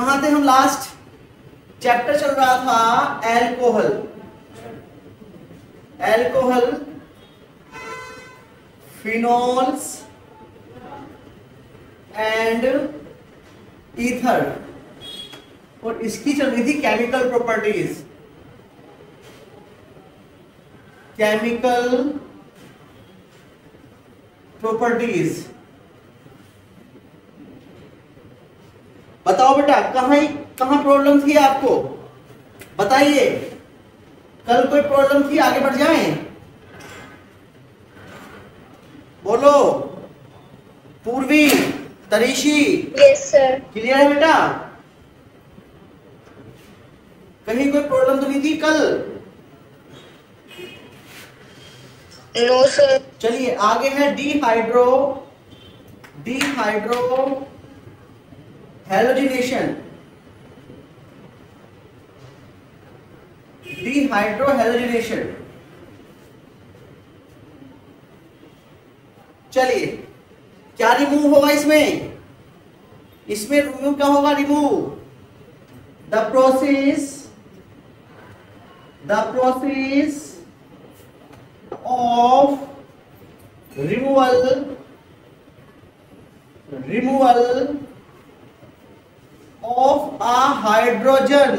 कहां थे हम लास्ट? चैप्टर चल रहा था alcohol. Alcohol, phenols and ether, और इसकी चल रही थी केमिकल प्रॉपर्टीज। Chemical properties. बताओ बेटा, कहां प्रॉब्लम थी आपको? बताइए, कल कोई प्रॉब्लम थी? आगे बढ़ जाएं, बोलो। पूर्वी, तरीशी, यस सर। क्लियर है बेटा? कहीं कोई प्रॉब्लम तो नहीं थी कल? No sir. चलिए आगे है डिहाइड्रो हैलोजिनेशन। Dehydro halogenation. चलिए, क्या रिमूव होगा इसमें? इसमें रिमूव क्या होगा? Remove the process of removal of a hydrogen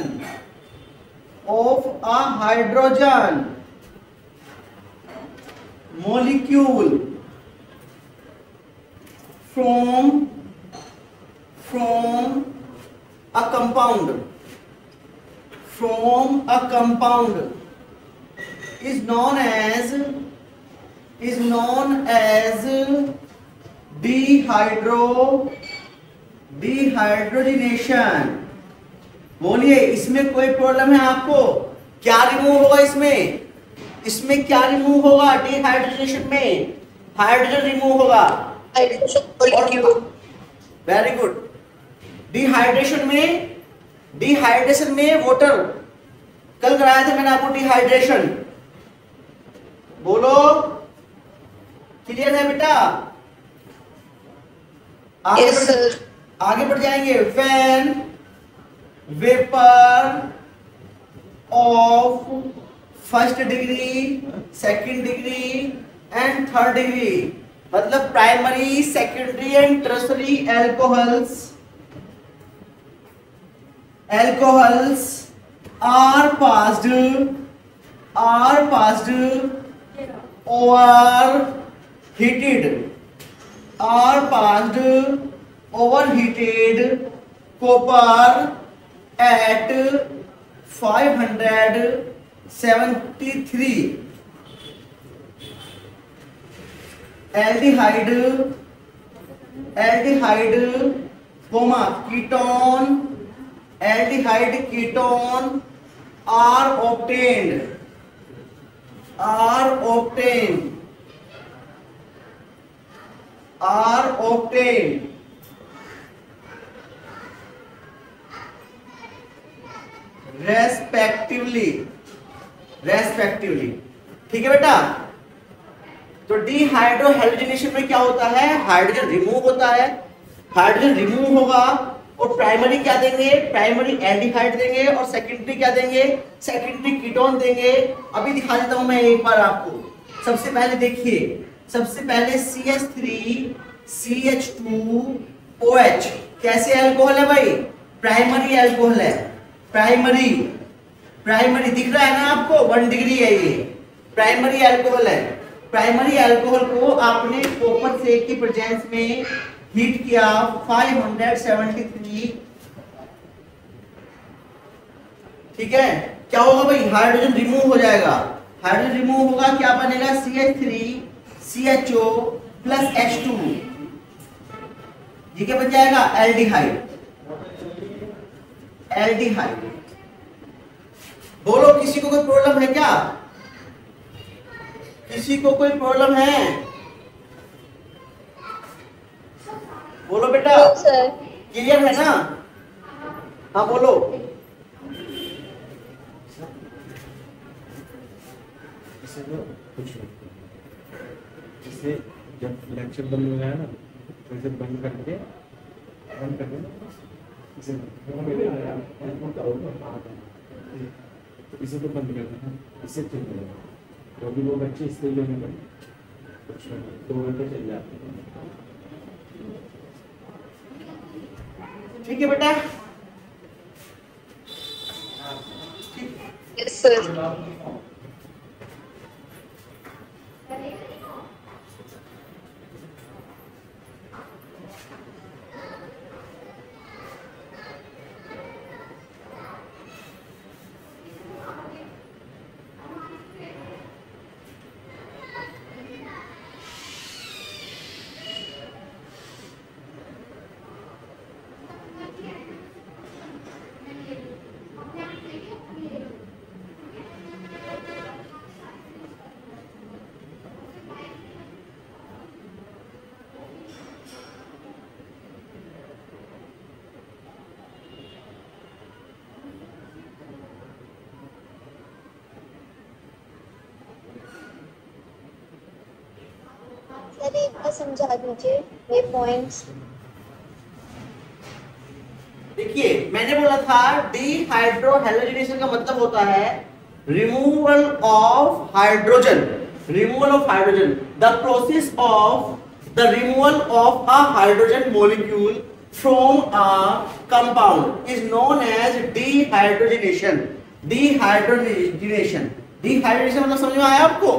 molecule from a compound is known as dehydrogenation। बोलिए, इसमें कोई प्रॉब्लम है आपको? क्या रिमूव होगा इसमें क्या रिमूव होगा? डिहाइड्रोजनेशन में हाइड्रोजन रिमूव होगा। Very good. डिहाइड्रेशन में वाटर, कल कराया था मैंने आपको डिहाइड्रेशन। बोलो, क्लियर है बेटा? आगे बढ़ जाएंगे। When vapour of first degree, second degree and third degree, मतलब primary, secondary and tertiary alcohols are passed overheated copper at 573 aldehyde ketone are obtained respectively. ठीक है बेटा? तो डिहाइड्रो हैलोजिनेशन में क्या होता है? हाइड्रोजन रिमूव होता है। हाइड्रोजन रिमूव होगा और प्राइमरी क्या देंगे? प्राइमरी एल्डिहाइड देंगे, और सेकेंडरी क्या देंगे? सेकेंडरी कीटोन देंगे। अभी दिखा देता हूं मैं एक बार आपको। सबसे पहले देखिए, सबसे पहले CH3CH2OH कैसे एल्कोहल है भाई? प्राइमरी एल्कोहल है। प्राइमरी दिख रहा है ना आपको? 1 डिग्री है ये, प्राइमरी एल्कोहल है। प्राइमरी एल्कोहल को आपने कॉपर से की प्रेजेंस में हीट किया 573। ठीक है, क्या होगा भाई? हाइड्रोजन रिमूव हो जाएगा। हाइड्रोजन रिमूव होगा, क्या बनेगा? CH3CHO प्लस H2, ये क्या बन जाएगा? एल्डिहाइड। बोलो, किसी को कोई प्रॉब्लम है क्या? किसी को कोई प्रॉब्लम है? बोलो बेटा, क्लियर है ना? हाँ बोलो। इसे जब लेक्चर बंद हो जाए ना, तो इसे बंद करके इसे मेरे आया एल्को का ऊपर बात है तो इसे तो बंद करना है इसे चल जाएगा क्योंकि वो बच्चे इस तरीके में कुछ 2 घंटे चल जाते हैं। ठीक है बेटा। Yes, sir. सर एक बार समझा दीजिए ये पॉइंट्स। देखिए मैंने बोला था डिहाइड्रोहैलोजिनेशन का मतलब होता है removal of hydrogen, removal of hydrogen, the process of the removal of a hydrogen molecule from a compound is known as dehydrogenation. Dehydrogenation, dehydrogenation मतलब समझ में आया आपको?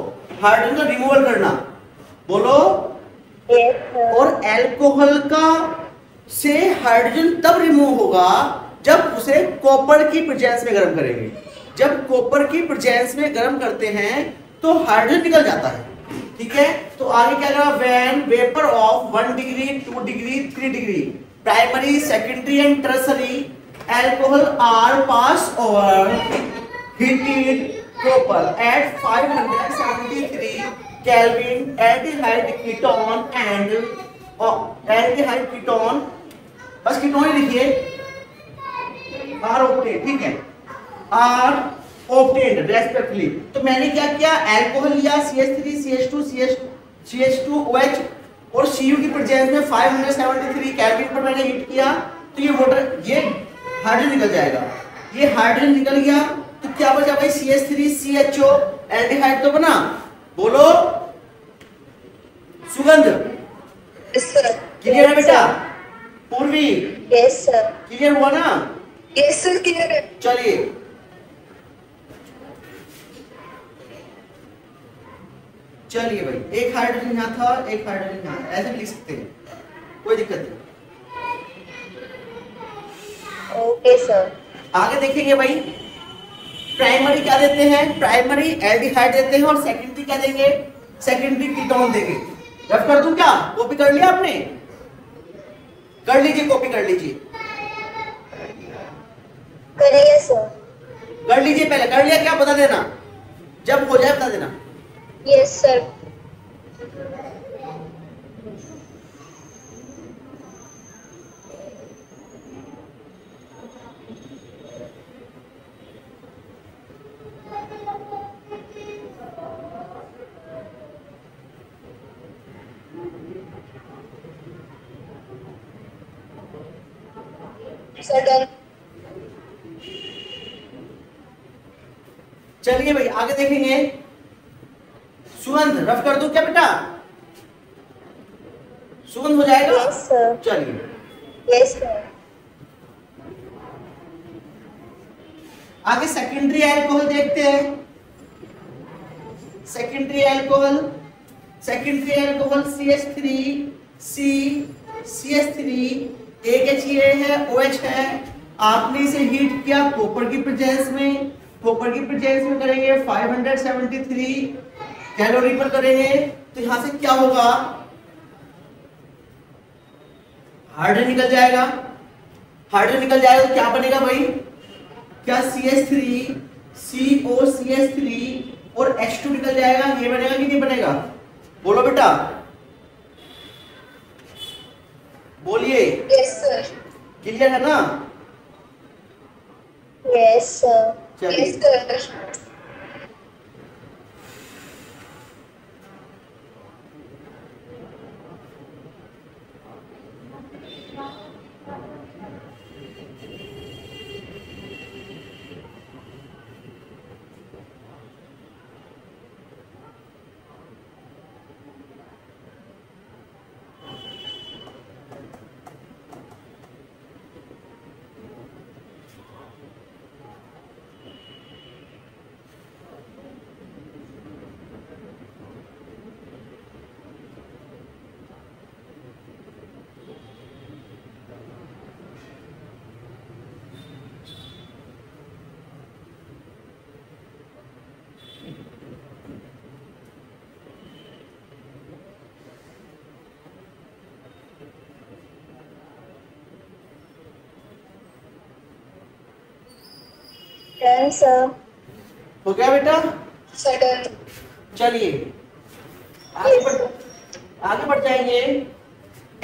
हाइड्रोजन का रिमूवल करना, बोलो। Yes, sir. और एल्कोहल का से हाइड्रोजन तब रिमूव होगा जब उसे कॉपर की प्रेजेंस में गर्म करेंगे। जब कॉपर की प्रेजेंस में गर्म करते हैं तो हाइड्रोजन निकल जाता है। ठीक है, तो आगे क्या करा? When vapour of 1 degree 2 degree 3 degree primary secondary and tertiary alcohol are pass over heated copper at 573 Kelvin, aldehyde ketone and aldehyde ketone, बस कीटोन ही लिखिए, आर ऑप्टेन। ठीक है, आर ऑप्टेन रेस्पेक्टिवली। तो मैंने क्या किया? एल्कोहल लिया CH3 CH2 CH2 OH और Cu की प्रेजेंस में 573 केल्विन पर मैंने हीट किया तो ये वाटर, ये हाइड्रोजन निकल जाएगा। ये हाइड्रोजन निकल गया तो क्या बचा भाई? CH3 CHO, एल्डिहाइड तो बना। बोलो सुगंध। Yes, sir. क्लियर है बेटा? पूर्वी Yes, sir. क्लियर हुआ ना? Yes, sir. Clear है। चलिए चलिए भाई, एक हाइड्रोजन यहाँ था, एक हाइड्रोजन यहाँ, ऐसे भी लिख सकते हैं, कोई दिक्कत नहीं। Okay, sir. आगे देखेंगे भाई, प्राइमरी क्या देते हैं? प्राइमरी एल्डिहाइड देते हैं और सेकेंडरी क्या देंगे? सेकेंडरी कीटोन देंगे। रफ कर दूं क्या? कॉपी कर लिया आपने? कर लीजिए, कॉपी कर लीजिए, करिए sir. कर लीजिए। पहले कर लिया क्या? बता देना, जब हो जाए बता देना। Yes, sir. Sir, done. चलिए भाई आगे देखेंगे, सुगंध। रफ कर दूं क्या बेटा? सुगंध हो जाएगा? Yes, sir. चलिए Yes, sir. आगे सेकेंडरी अल्कोहल देखते हैं। Secondary alcohol, secondary alcohol CH3 C CH3 एक HCl है, OH है। आपने इसे हीट किया कॉपर की प्रेजेंस में, कॉपर की प्रेजेंस में करेंगे 573 कैलोरी पर करेंगे तो यहां से क्या होगा? हाइड्रोजन निकल जाएगा। हाइड्रोजन निकल जाएगा तो क्या बनेगा भाई? क्या CH3 COCH3 और H2 निकल जाएगा। ये बनेगा कि नहीं बनेगा? बोलो बेटा, बोलिए। Yes, sir. क्लियर है ना? Yes, sir. चलिए। Yes, sir. Done, sir. हो गया बेटा? Sir, done. चलिए Yes, sir. आगे बढ़ जाएंगे।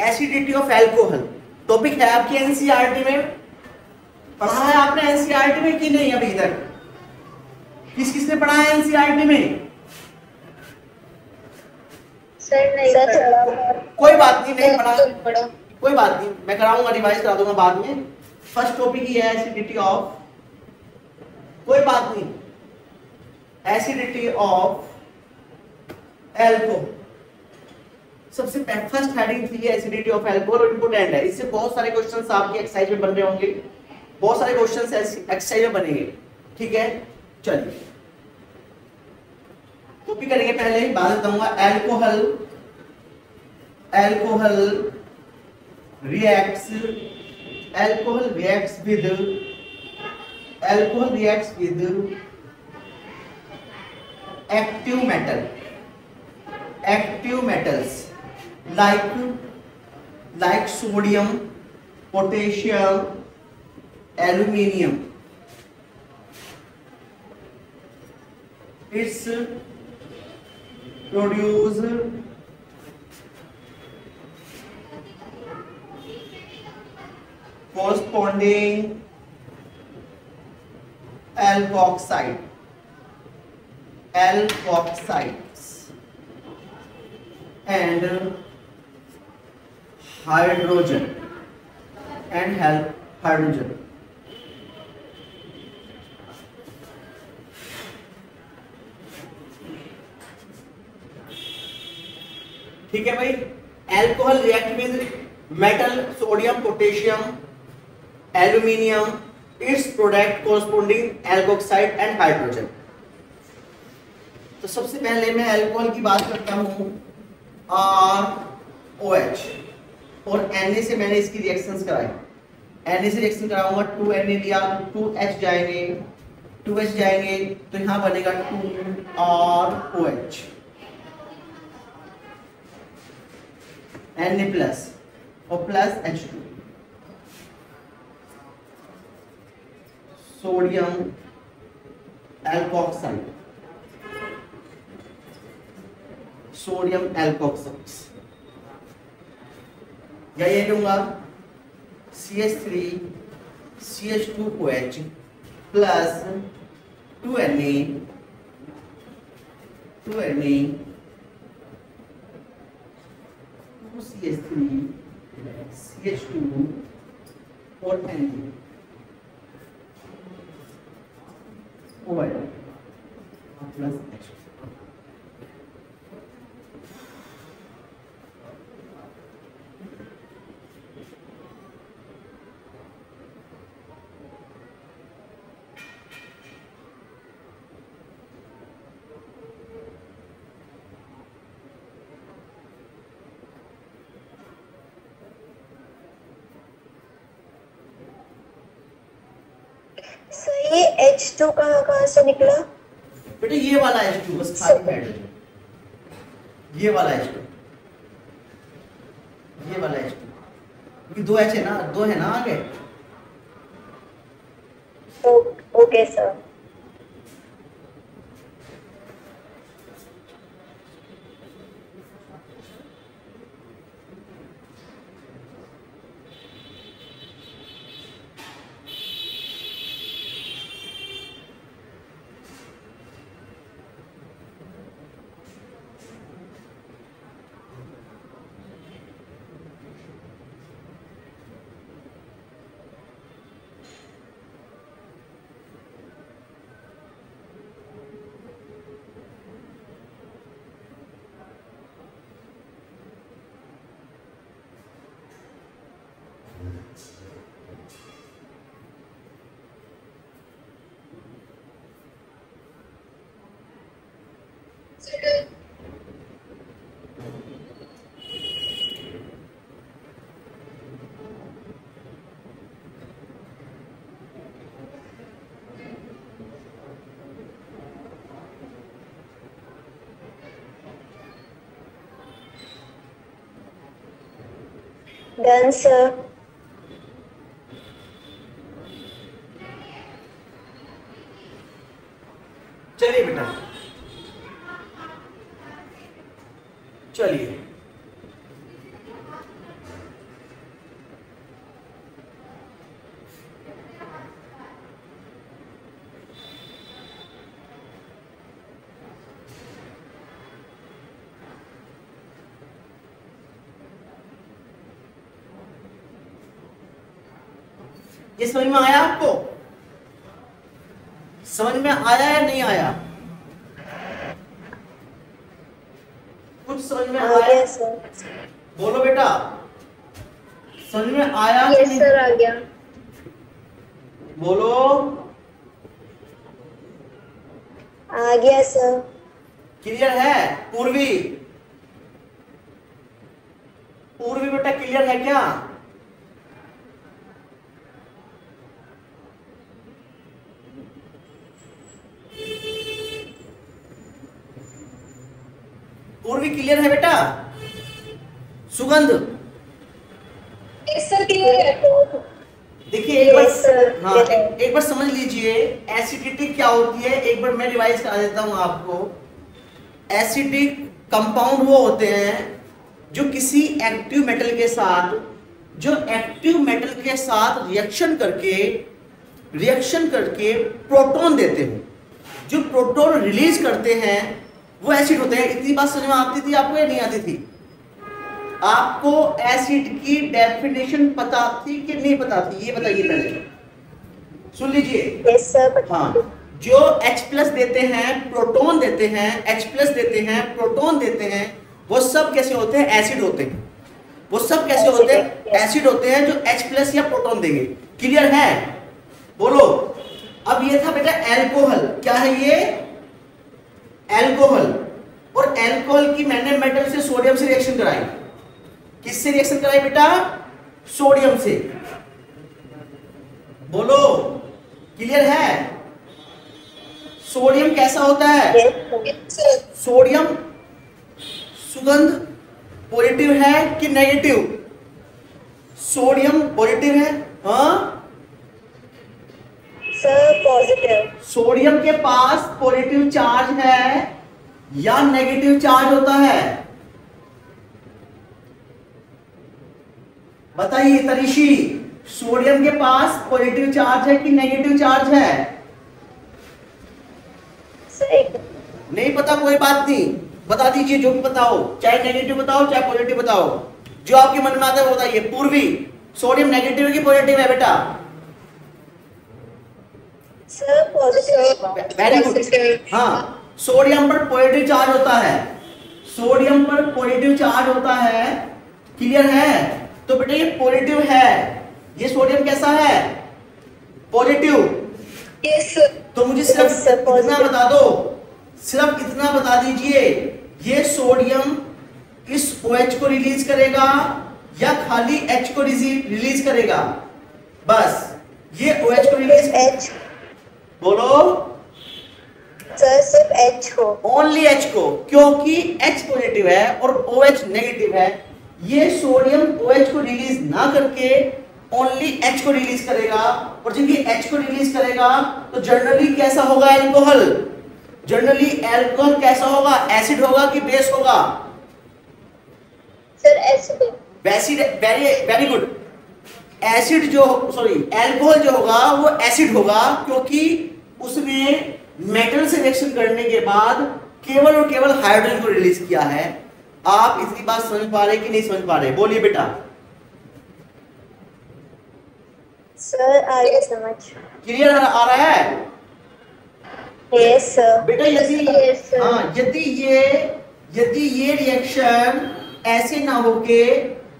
एसिडिटी ऑफ एल्कोहल टॉपिक है आपकी एनसीईआरटी में, पढ़ा है आपने एनसीईआरटी में कि नहीं अभी तक? किस किसने पढ़ा है एनसीईआरटी में? Sir, नहीं पढ़ा। कोई बात नहीं, नहीं पढ़ा, तुम पढ़ो। कोई बात नहीं, मैं कराऊंगा, रिवाइज करा दूंगा बाद में। फर्स्ट टॉपिक ही है एसिडिटी ऑफ, कोई बात नहीं, एसिडिटी ऑफ एल्कोहल। सबसे फर्स्ट हेडिंग थी एसिडिटी ऑफ एल्कोहल और इंपोर्टेंट है, इससे बहुत सारे क्वेश्चंस आपके एक्सरसाइज में बन रहे होंगे, बहुत सारे क्वेश्चंस एक्सरसाइज में बनेंगे, ठीक है। चलिए कॉपी करेंगे, पहले बात बताऊंगा। Alcohol, alcohol reacts, alcohol reacts with, alcohol reacts with active metal, active metals like sodium, potassium, aluminium. It's produce corresponding alkoxide, alkoxides and hydrogen and hydrogen. ठीक है भाई, alcohol react with metal, sodium, potassium, aluminium, it's product corresponding alkoxide and hydrogen. तो सबसे पहले मैं alcohol की बात करता हूं, ROH और Na से मैंने इसकी रिएक्शंस कराई। Na से रिएक्शन कराऊंगा, 2Na लिया, 2H जाएंगे, 2H जाएंगे तो यहां बनेगा 2ROH, Na प्लस और plus H2, sodium alkoxide, sodium alkoxides, या ये लूंगा CH3 CH2OH plus 2Na 2Na 2CH3 CH2 और Na OH प्लस H। ये H2 कहाँ से निकला? बेटा ये वाला H2 बस खाली हाइड्रोजन, ये वाला H2, ये वाला H2, क्योंकि 2H है ना, 2 है ना आगे। Okay sir. Done, sir. चलिए ये समझ में आया आपको? समझ में आया या नहीं आया? कुछ समझ में आ आया? गया सर। बोलो बेटा, समझ में आया कि यस नहीं? सर, आ गया। बोलो। आ गया सर। क्लियर है? पूर्वी, पूर्वी बेटा क्लियर है क्या? पूर्वी क्लियर है बेटा? सुगंध यस सर, क्लियर है। देखिए एक बार, Yes, sir. हाँ एक बार समझ लीजिए एसिडिटी क्या होती है। एक बार मैं रिवाइज करा देता हूं आपको। एसिडिक कंपाउंड वो होते हैं जो किसी एक्टिव मेटल के साथ, जो एक्टिव मेटल के साथ रिएक्शन करके प्रोटॉन देते हैं। जो प्रोटॉन रिलीज करते हैं वो एसिड होते हैं। इतनी बात समझ में आती थी आपको या नहीं आती थी? आपको एसिड की डेफिनेशन पता थी कि नहीं पता थी, ये बताइए पहले। सुन लीजिए। Yes sir. हाँ, जो H+ देते हैं, प्रोटॉन देते हैं, H+ देते हैं, प्रोटॉन देते हैं, वो सब कैसे होते हैं? एसिड होते हैं। वो सब कैसे होते हैं? एसिड होते हैं जो H+ या प्रोटॉन देंगे। क्लियर है? बोलो। अब ये था बेटा एल्कोहल। क्या है ये? एल्कोहल। और एल्कोहल की मैंने मेटल से सोडियम से रिएक्शन कराई। किससे रिएक्शन कराई बेटा? सोडियम से। बोलो, क्लियर है? सोडियम कैसा होता है? सोडियम सुगंध पॉजिटिव है कि नेगेटिव? सोडियम पॉजिटिव है। हाँ सर, पॉजिटिव। सोडियम के पास पॉजिटिव चार्ज है या नेगेटिव चार्ज होता है? बताइए तनिषी, सोडियम के पास पॉजिटिव चार्ज है कि नेगेटिव चार्ज है? सर, नहीं पता कोई बात नहीं, बता दीजिए जो भी बताओ, चाहे नेगेटिव बताओ चाहे पॉजिटिव बताओ, जो आपके मन में आता है वो बताइए। पूर्वी, सोडियम नेगेटिव है कि पॉजिटिव है बेटा? Sir, positive. Very good. हाँ, सोडियम पर पॉजिटिव चार्ज होता है। सोडियम पर पॉजिटिव चार्ज होता है। क्लियर है? तो बेटा ये पॉजिटिव है। ये सोडियम कैसा है? पॉजिटिव। यस। तो मुझे सिर्फ इतना बता दो, सिर्फ इतना बता दीजिए, ये सोडियम इस OH को रिलीज करेगा या खाली H को रिलीज करेगा? बस ये OH को रिलीज। H। बोलो सर, सिर्फ H को। ओनली H को, क्योंकि H पॉजिटिव है और OH नेगेटिव है। ये सोडियम OH को रिलीज ना करके ओनली H को रिलीज करेगा, और जब ये H को रिलीज करेगा तो जनरली कैसा होगा एल्कोहल? जनरली एल्कोहल कैसा होगा? एसिड होगा कि बेस होगा? Sir, acid. Acid. Very good. Acid जो, सॉरी, एल्कोहल जो होगा वो एसिड होगा, क्योंकि उसमें मेटल से रिएक्शन करने के बाद केवल और केवल हाइड्रोजन को रिलीज किया है। आप इतनी बात समझ पा रहे कि नहीं समझ पा रहे? बोलिए बेटा। सर, आ गया समझ। क्लियर आ रहा है? Yes sir. बेटा यदि, Yes, sir. हाँ, यदि ये रिएक्शन ऐसे ना होके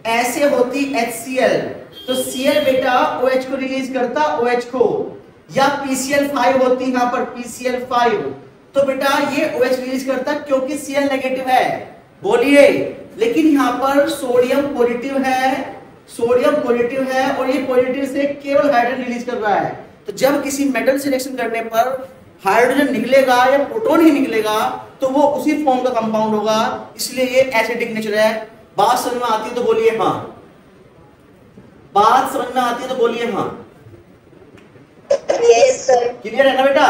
ऐसे होती HCl, तो Cl बेटा OH को रिलीज करता, OH को, या PCl5 होती यहाँ पर PCl5, तो बेटा ये OH रिलीज करता क्योंकि Cl नेगेटिव है। बोलिए। लेकिन यहाँ पर सोडियम पॉजिटिव है, सोडियम पॉजिटिव है और ये पॉजिटिव से केवल हाइड्रोजन रिलीज कर रहा है। तो जब किसी मेटल से रिएक्शन करने पर हाइड्रोजन निकलेगा या प्रोटॉन ही निकलेगा तो वो उसी फॉर्म का कंपाउंड होगा, इसलिए ये एसिडिक नेचर है। बात समझ में आती है तो बोलिए हाँ। बात समझ में आती है तो बोलिए हाँ। Yes sir. क्लियर है ना बेटा?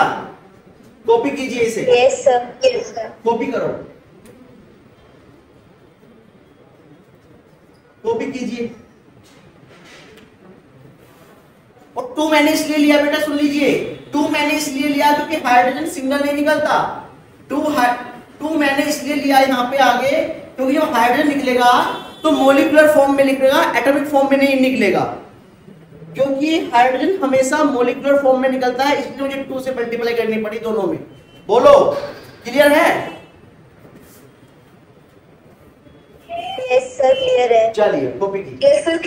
कॉपी कीजिए इसे। Yes sir. Yes sir. Copy करो। कॉपी कीजिए। और 2 मैंने इसलिए लिया बेटा, सुन लीजिए, 2 मैंने इसलिए लिया क्योंकि हाइड्रोजन सिंगल नहीं निकलता। 2 मैंने इसलिए लिया यहाँ पे आगे क्योंकि जब हाइड्रोजन निकलेगा तो मोलिकुलर फॉर्म में निकलेगा, एटॉमिक फॉर्म में नहीं निकलेगा, क्योंकि हाइड्रोजन हमेशा मोलिकुलर फॉर्म में निकलता है, इसलिए मुझे 2 से मल्टीप्लाई करनी पड़ी दोनों में। बोलो, क्लियर है? यस सर, क्लियर है। चलिए कॉपी कीजिए। Yes sir.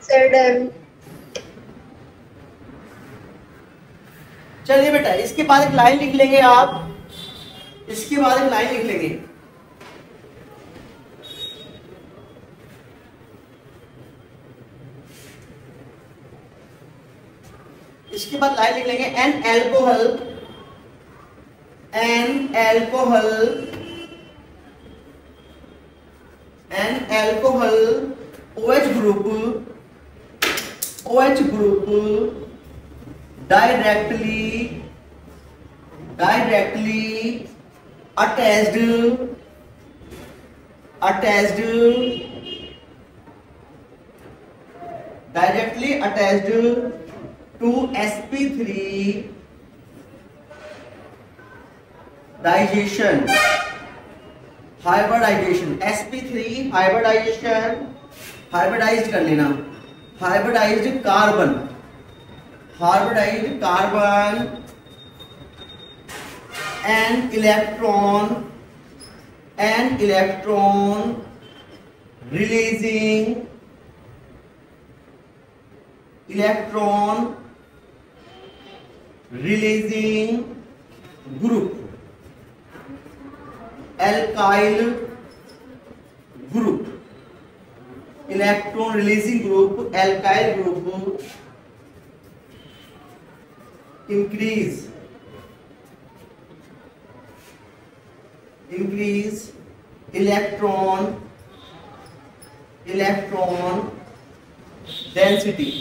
Sir done. चलिए बेटा, इसके बाद एक लाइन लिख लेंगे आप, इसके बाद एक लाइन लिख लेंगे। इसके बाद लाइन लिख लेंगे, an alcohol, an alcohol, an alcohol OH group, OH group directly attached to sp3 digestion, hybridization, sp3 hybridization, hybridised कर लेना, hybridised carbon, hybridised carbon and electron releasing, group, alkyl group, electron releasing group, alkyl group increase electron density.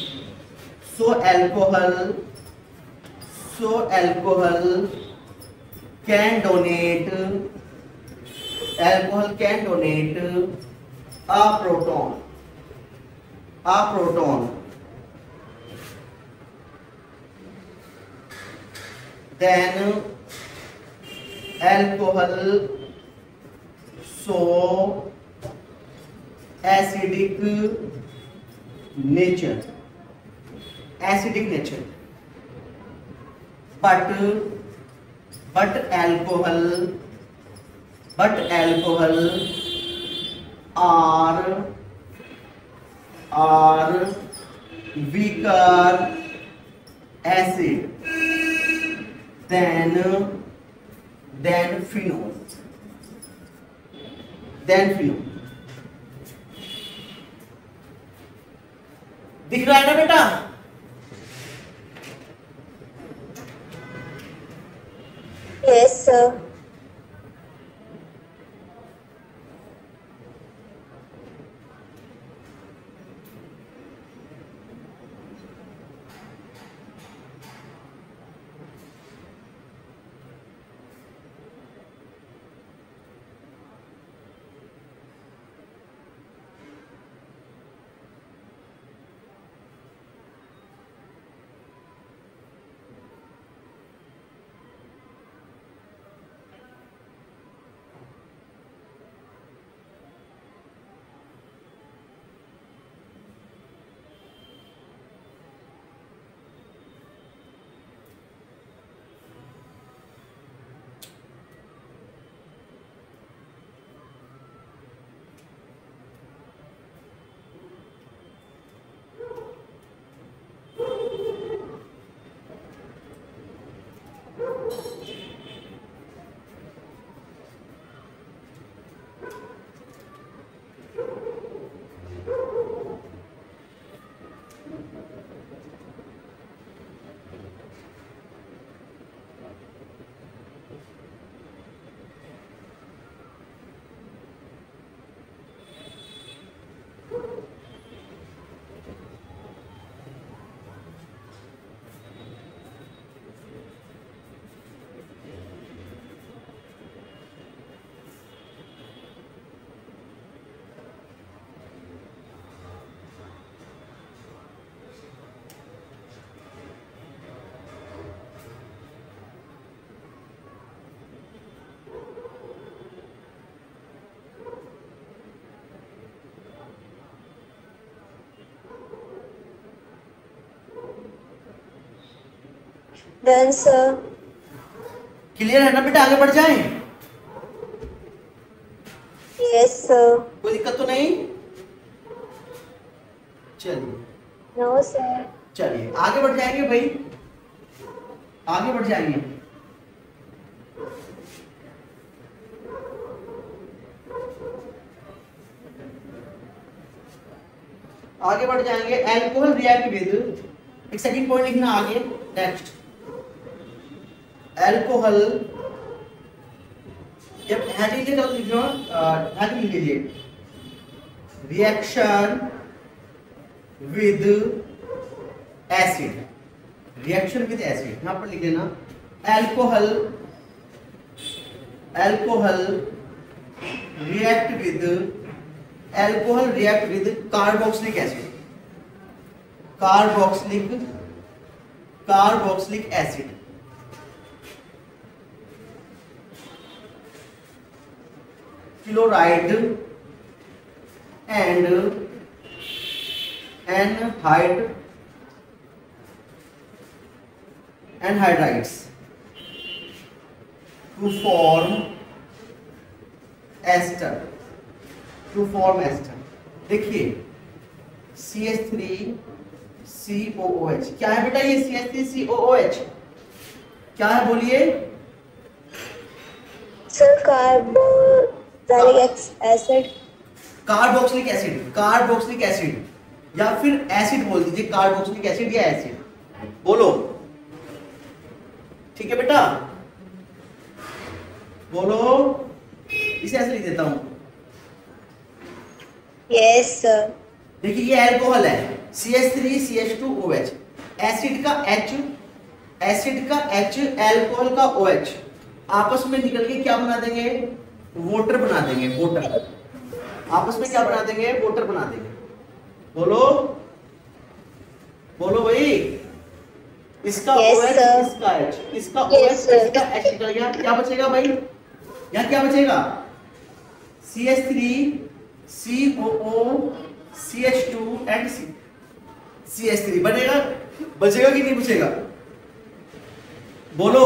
So alcohol can donate a proton, then alcohol so acidic nature, but alcohol are weaker acid than phenol. दिख रहा है ना बेटा? Yes sir. Done, sir. Clear है ना बेटा, आगे बढ़ जाएं? Yes, sir. कोई दिक्कत तो नहीं? चलिए No, sir. चलिए आगे बढ़ जाएंगे भाई, आगे बढ़ जाएंगे। आगे बढ़ जाएंगे। एल्कोहल रिएक्ट विद, एक सेकंड पॉइंट लिखना आगे। नेक्स्ट, एल्कोहल, जब हेड लीजिए तो लिखो, हेड लीजिए, reaction with acid, reaction with acid, यहां पर लिख देना alcohol, alcohol react with, alcohol react with carboxylic acid, carboxylic, carboxylic acid, chloride and anhydrides to form ester, to form ester. देखिए CH3COOH, क्या है बेटा ये CH3COOH? क्या है बोलिए? Sir, carbonic acid. Carboxylic acid, carboxylic acid या फिर एसिड बोल दीजिए, कार्बोक्सिलिक एसिड या एसिड बोलो। ठीक है बेटा, बोलो। इसे ऐसे लिख देता हूं। Yes, sir. देखिए ये अल्कोहल है CH3CH2OH, एसिड का H, एसिड का H, अल्कोहल का OH, आपस में निकल के क्या बना देंगे? वाटर बना देंगे, वाटर। आपस में क्या बना देंगे? वाटर बना देंगे। बोलो बोलो भाई। इसका Yes, OH, sir. इसका H, इसका Yes, OH, sir. इसका H निकल गया, क्या बचेगा भाई? यहाँ क्या बचेगा? CH3 COO CH2 and CH3 बनेगा, बचेगा कि नहीं बचेगा? बोलो।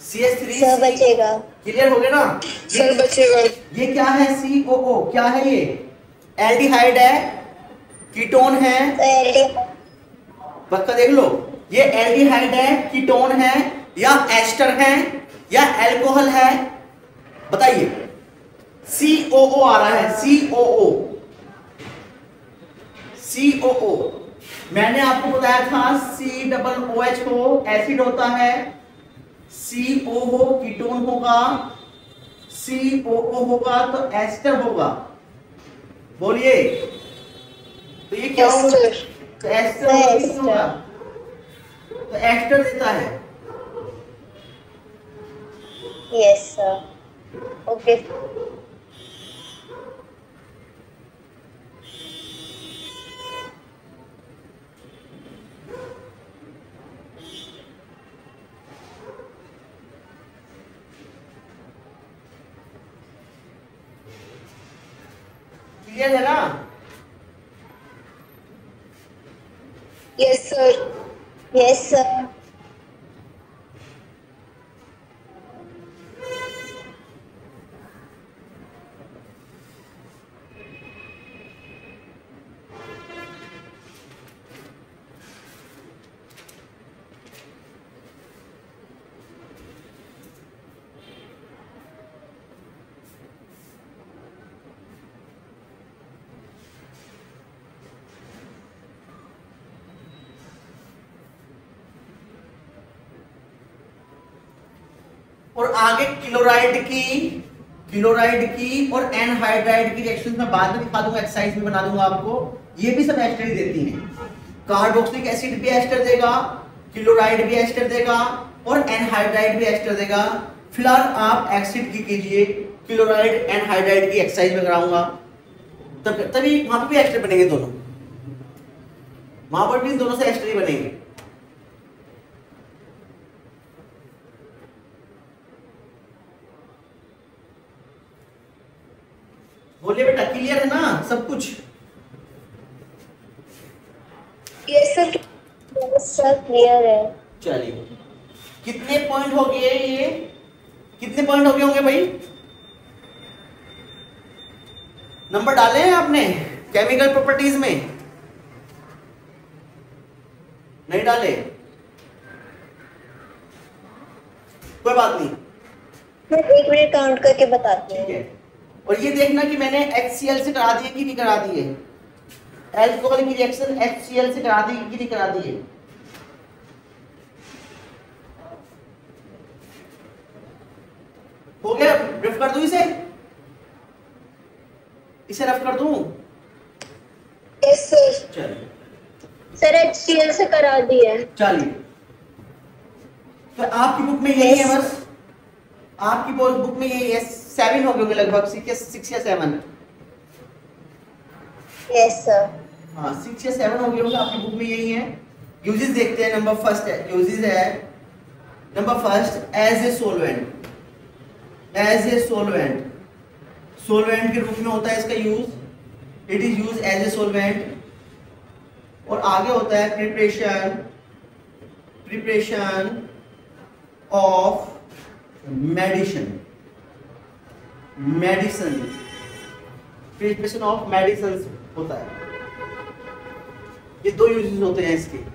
CH3 Sir, बचेगा। क्लियर हो गया ना? Sir, बचेगा। ये क्या है? COO क्या है? ये एल्डिहाइड है, कीटोन है, पक्का देख लो। ये एल्डिहाइड है, कीटोन है, या एस्टर है, या अल्कोहल है? बताइए। COO आ रहा है, COO, COO। मैंने आपको बताया था COOH हो एसिड होता है, CO हो कीटोन होगा, COO होगा तो एस्टर होगा। बोलिए। तो ये क्या होगा? तो एस्टर होगा, तो एस्टर देता है। Yes, sir. Okay. क्लियर है ना? Yes, sir. Yes, sir. और आगे क्लोराइड की और एनहाइड्राइड की रिएक्शन में बाद में दिखा दूंगा, एक्सरसाइज में बना दूंगा आपको। ये भी सब एस्टर ही देती हैं। कार्बोक्सिलिक एसिड भी एस्टर देगा, क्लोराइड भी एस्टर देगा और एनहाइड्राइड भी एस्टर देगा। फिलहाल आप एसिड की कीजिए, क्लोराइड एनहाइड्राइड की एक्सरसाइज में कराऊंगा, तभी वहां पर भी एस्टर बनेंगे दोनों, वहां पर भी दोनों से एस्टर ही बनेंगे। बोलिए बेटा, क्लियर है ना सब कुछ? Yes, sir. Yes, sir. Clear है। चलिए कितने पॉइंट हो गए ये, कितने पॉइंट हो गए होंगे भाई? नंबर डाले हैं आपने केमिकल प्रॉपर्टीज में? नहीं डाले? कोई बात नहीं, मैं 1 मिनट काउंट करके बताती ठीक हूँ। है। और ये देखना कि मैंने HCl से करा दिए कि नहीं करा दिए, अल्कोहल की रिएक्शन HCl से करा दी कि नहीं करा दिए। हो गया? रफ कर दूं इसे, इसे रफ कर दूं? Yes sir. चलिए सर HCl से करा दिया है। चलिए, तो आपकी बुक में यही है बस, आपकी बुक में यही है। 7 हो गए होंगे लगभग, 6 या 7। Yes sir. हाँ 6 या 7 हो गए होंगे, आपकी बुक में यही है। यूजेस देखते हैं। नंबर फर्स्ट है यूजेस है, number first as a solvent, as a solvent, solvent के रूप में होता है इसका use, it is use as a solvent. और आगे होता है preparation, preparation of medicine, medicine, preparation of medicine होता है। ये 2 यूजेस होते हैं इसके।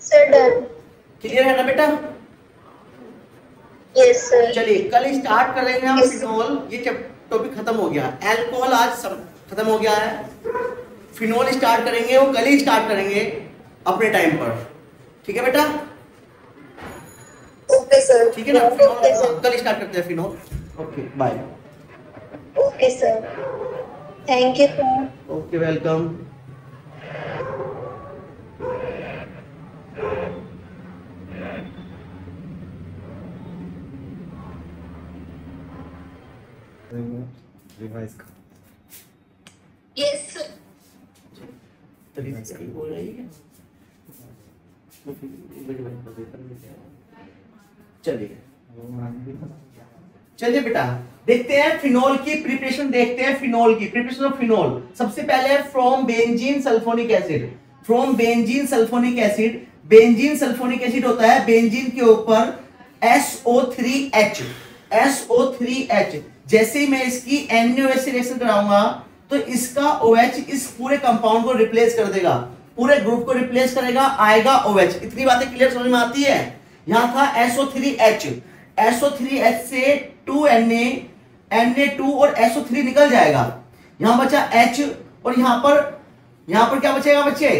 Sir done. क्लियर है ना बेटा? Yes sir. चलिए कल स्टार्ट कर रहे हैं हम Yes. फिनोल। ये टॉपिक खत्म हो गया, अल्कोहल आज सब खत्म हो गया है। फिनोल स्टार्ट करेंगे, वो कल ही स्टार्ट करेंगे अपने टाइम पर, ठीक है बेटा? Okay sir. ठीक है ना? Okay sir. फिनोल कल स्टार्ट करते हैं phenol. Okay bye. Okay sir. Thank you sir. Okay welcome. Revise कर। Yes sir. बोल रही है। चलिए चलिए बेटा देखते हैं फिनोल की प्रिपरेशन, देखते हैं फिनोल की प्रिपरेशन ऑफ फिनोल। सबसे पहले है from benzene sulphonic acid, from benzene sulphonic acid. Benzene sulphonic acid होता है बेंजीन के ऊपर SO3H, SO3H। जैसे ही मैं इसकी NaOH से रिएक्शन कराऊंगा तो इसका OH इस पूरे कंपाउंड को रिप्लेस कर देगा, पूरे ग्रुप को रिप्लेस करेगा, आएगा OH। इतनी बातें क्लियर समझ में आती है? यहां था SO3H, SO3H से 2Na, Na2 और SO3 निकल जाएगा। यहां बचा H और यहां पर क्या बचेगा बच्चे?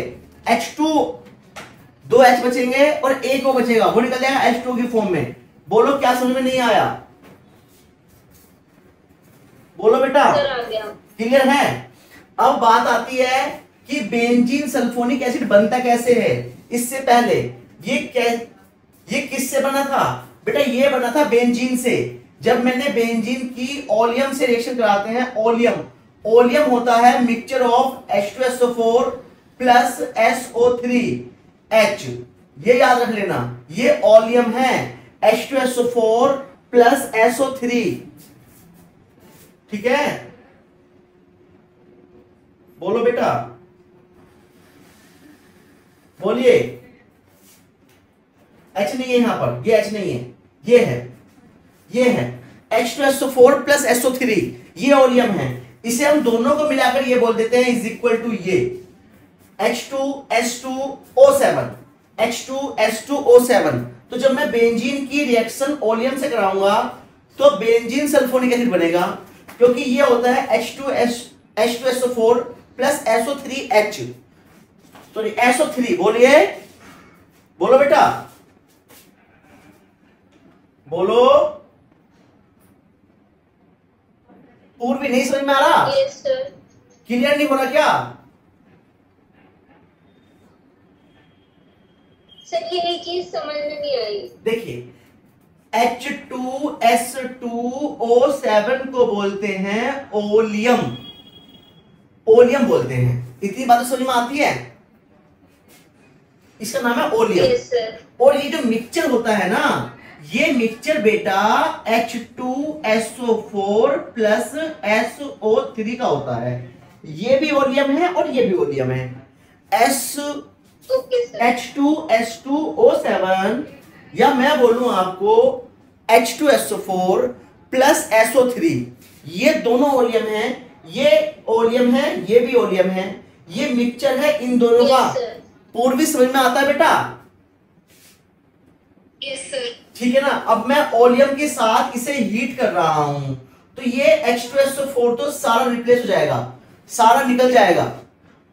H2, 2 H बचेंगे और एक O बचेगा, वो निकल जाएगा H2 की फॉर्म में। बोलो क्या समझ में नहीं आया? बोलो बेटा। सर आ गया। क्लियर है? अब बात आती है कि बेंजीन सल्फोनिक एसिड बनता कैसे है। इससे पहले ये किससे बना था बेटा? ये बना था बेंजीन से। जब मैंने बेंजीन की ओलियम से रिएक्शन कराते हैं, ओलियम होता है mixture of H2SO4 plus SO3H। ये याद रख लेना, ये ओलियम है H2SO4 प्लस SO3, ठीक है? बोलो बेटा, बोलिए। H नहीं है यहां पर, ये H नहीं है, ये है, ये है। H2SO4 प्लस SO3 ये ओलियम है, इसे हम दोनों को मिलाकर ये बोल देते हैं इज इक्वल टू ये H2S2O7 H2S2O7। तो जब मैं बेंजीन की रिएक्शन ओलियम से कराऊंगा तो बेंजीन सल्फोनिक एसिड बनेगा, क्योंकि ये होता है H2SO4 plus SO3H, sorry SO3। बोलिए, बोलो बेटा, बोलो। पूर्वी नहीं समझ में आ रहा? Yes sir. क्लियर नहीं हो रहा क्या? सर ये एक चीज समझ में नहीं आई। देखिए, H2S2O7 को बोलते हैं ओलियम, ओलियम बोलते हैं। इतनी बात समझ में आती है? इसका नाम है ओलियम। Yes sir. और ये जो मिक्सचर होता है ना, ये मिक्सचर बेटा H2SO4 प्लस SO3 का होता है। ये भी ओलियम है और ये भी ओलियम है। Okay sir. H2S2O7 या मैं बोलूं आपको H2SO4 प्लस SO3, ये दोनों ओलियम है। ये ओलियम है, ये भी ओलियम है। ये मिक्सचर है इन दोनों का। Yes sir. पूर्वी समझ में आता है बेटा? Yes sir. ठीक है ना। अब मैं ओलियम के साथ इसे हीट कर रहा हूं तो ये H2SO4 तो सारा रिप्लेस हो जाएगा, सारा निकल जाएगा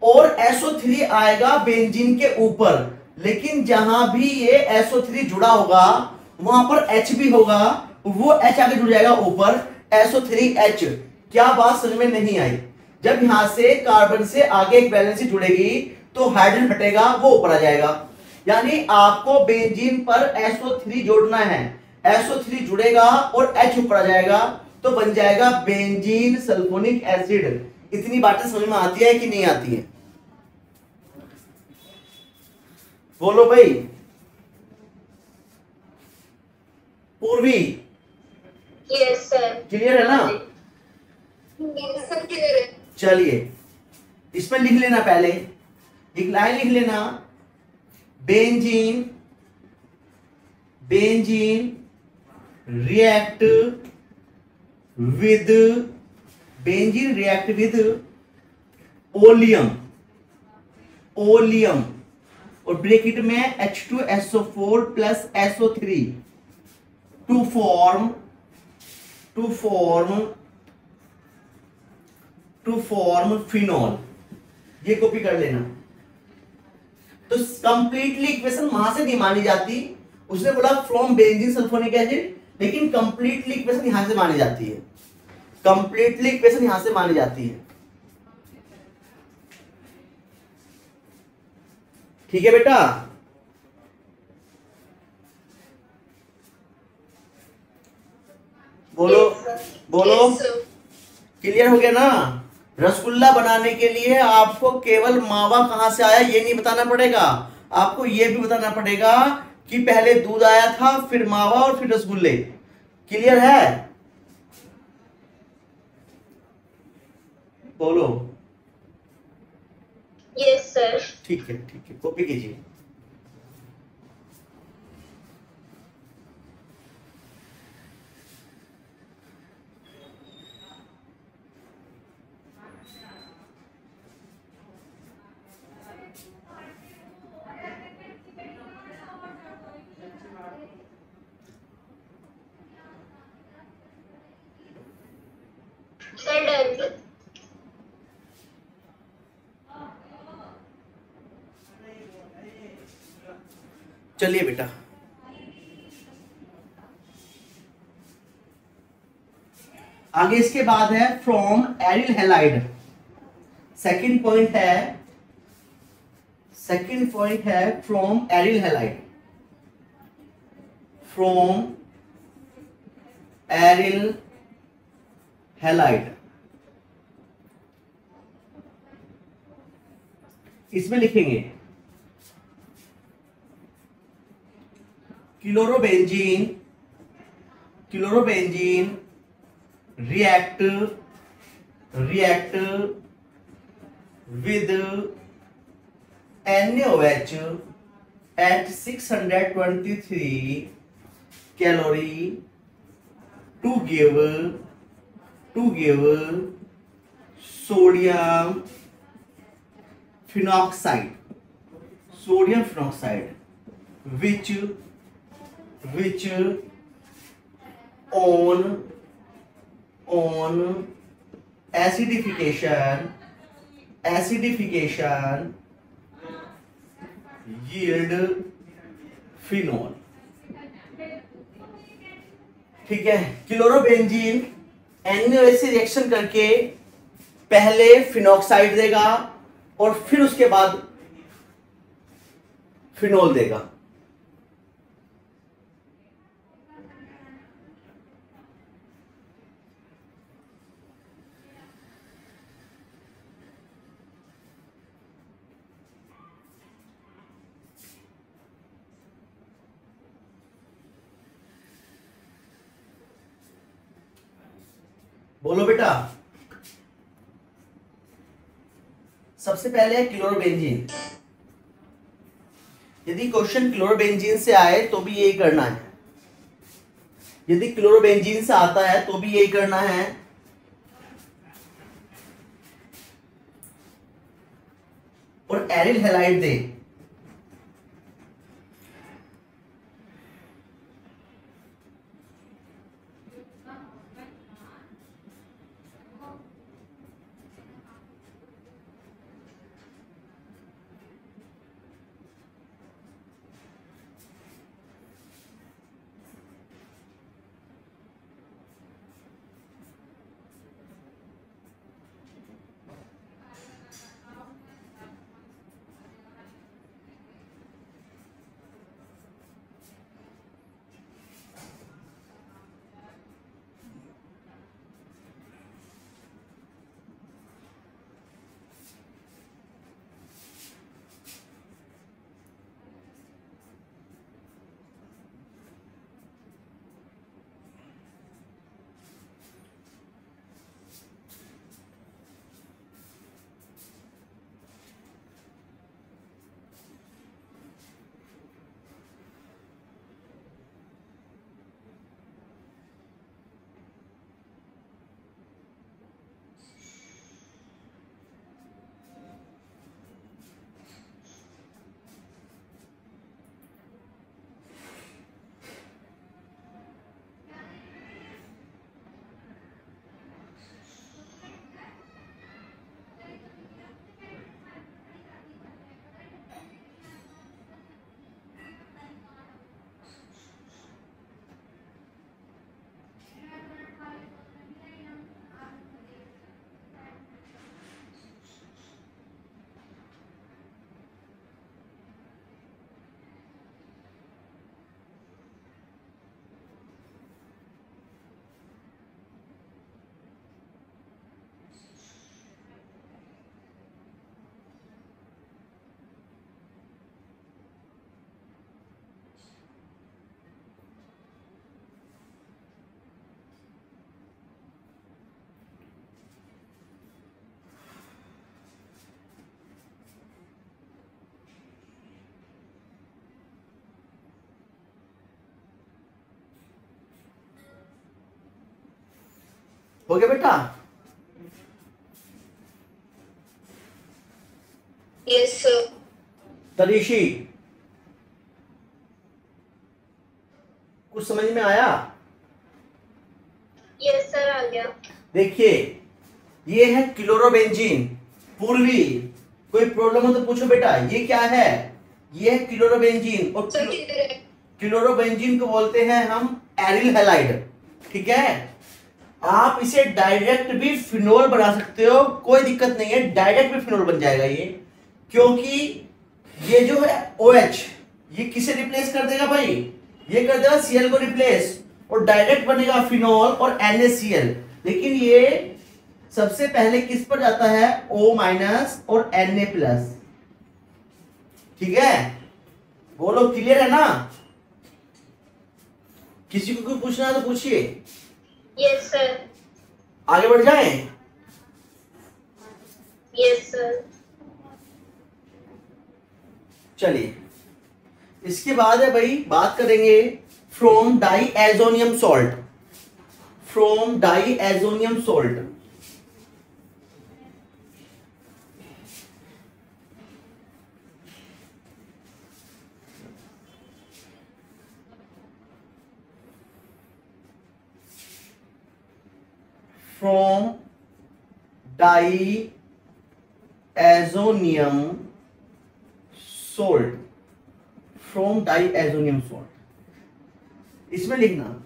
और SO3 आएगा बेंजीन के ऊपर। लेकिन जहां भी ये SO3 जुड़ा होगा वहां पर H भी होगा, वो H आगे जुड़ जाएगा ऊपर, SO3H। क्या बात समझ में नहीं आई? जब यहां से कार्बन से आगे एक वैलेंसी जुड़ेगी तो हाइड्रोजन हटेगा, वो ऊपर आ जाएगा। यानी आपको बेंजीन पर SO3 जोड़ना है, SO3 जुड़ेगा और H ऊपर आ जाएगा तो बन जाएगा बेंजीन सल्फोनिक एसिड। इतनी बातें समझ में आती है कि नहीं आती है? बोलो भाई। पूर्वी यस सर। क्लियर है ना? यस सर क्लियर है। चलिए इसमें लिख लेना, पहले एक लाइन लिख लेना, बेंजीन रिएक्ट विद ओलियम और ब्रैकेट में H2SO4 plus SO3 to form phenol. ये कॉपी कर लेना। तो कंप्लीटली इक्वेशन वहां से नहीं मानी जाती, उसने बोला फ्रॉम बेंजीन सल्फोनिक एसिड, लेकिन कंप्लीटली इक्वेशन यहां से मानी जाती है, कंप्लीटली इक्वेशन यहां से मानी जाती है। ठीक है बेटा? बोलो बोलो। Yes sir. क्लियर हो गया ना? रसगुल्ला बनाने के लिए आपको केवल मावा कहां से आया ये नहीं बताना पड़ेगा, आपको ये भी बताना पड़ेगा कि पहले दूध आया था, फिर मावा और फिर रसगुल्ले। क्लियर है? बोलो। Yes sir. ठीक है, ठीक है, कॉपी कीजिए। Sir done. चलिए बेटा, आगे इसके बाद है from aryl halide. Second point है from aryl halide, from aryl halide. इसमें लिखेंगे chlorobenzene react with NaOH at 623 calorie to give sodium phenoxide which on acidification yield phenol। ठीक है, क्लोरोबेंजीन NaOH से रिएक्शन करके पहले फिनॉक्साइड देगा और फिर उसके बाद फिनोल देगा। बोलो बेटा। सबसे पहले है क्लोरोबेंजीन। यदि क्वेश्चन क्लोरोबेंजीन से आए तो भी यही करना है, यदि क्लोरोबेंजीन से आता है तो भी यही करना है। और एरिल हैलाइड दे, हो गया बेटा? Yes sir. तरीशी, कुछ समझ में आया? यस सर, आ गया। देखिए, ये है क्लोरोबेंजीन। पूर्वी, कोई प्रॉब्लम हो तो पूछो बेटा। ये क्या है? ये है क्लोरोबेंजीन। और सर किधर है? क्लोरोबेंजीन को बोलते हैं हम एरिल हैलाइड। ठीक है, आप इसे डायरेक्ट भी फिनोल बना सकते हो, कोई दिक्कत नहीं है, डायरेक्ट भी फिनोल बन जाएगा ये। क्योंकि ये जो है OH, ये किसे रिप्लेस कर देगा भाई? ये कर देगा Cl को रिप्लेस, और डायरेक्ट बनेगा फिनोल और NaCl। लेकिन ये सबसे पहले किस पर जाता है? O- और Na+। ठीक है, बोलो क्लियर है ना? किसी को कोई पूछना है तो पूछिए। Yes sir. आगे बढ़ जाएं? Yes sir. चलिए, इसके बाद है भाई, बात करेंगे from diazonium salt. From diazonium salt, from diazonium salt, from diazonium salt, इसमें लिखना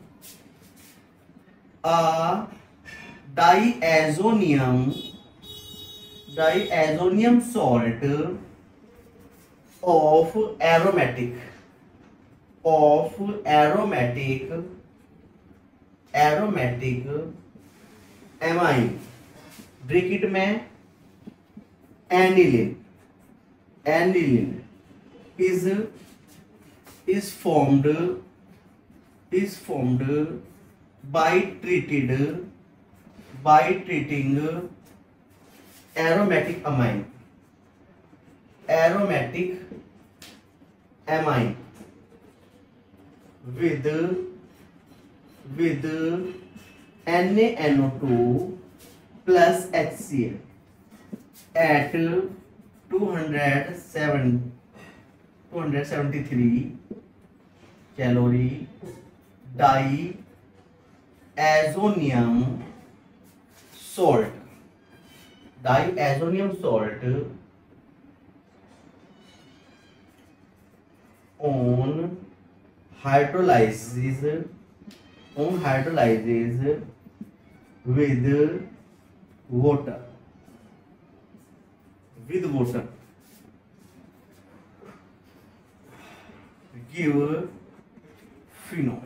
diazonium salt of aromatic amine, bracket में aniline is formed by treating aromatic amine with NaNO2 plus HCl at 273 calorie. Diazonium salt on hydrolysis with water give phenol.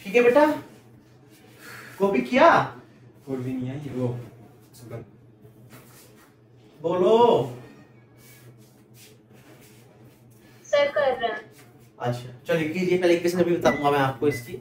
ठीक है बेटा, copy किया? कोई भी नहीं है ये वो सुगंध। बोलो। सर कर रहा। अच्छा चलिए कीजिए, पहले किसने भी बताऊंगा मैं आपको इसकी।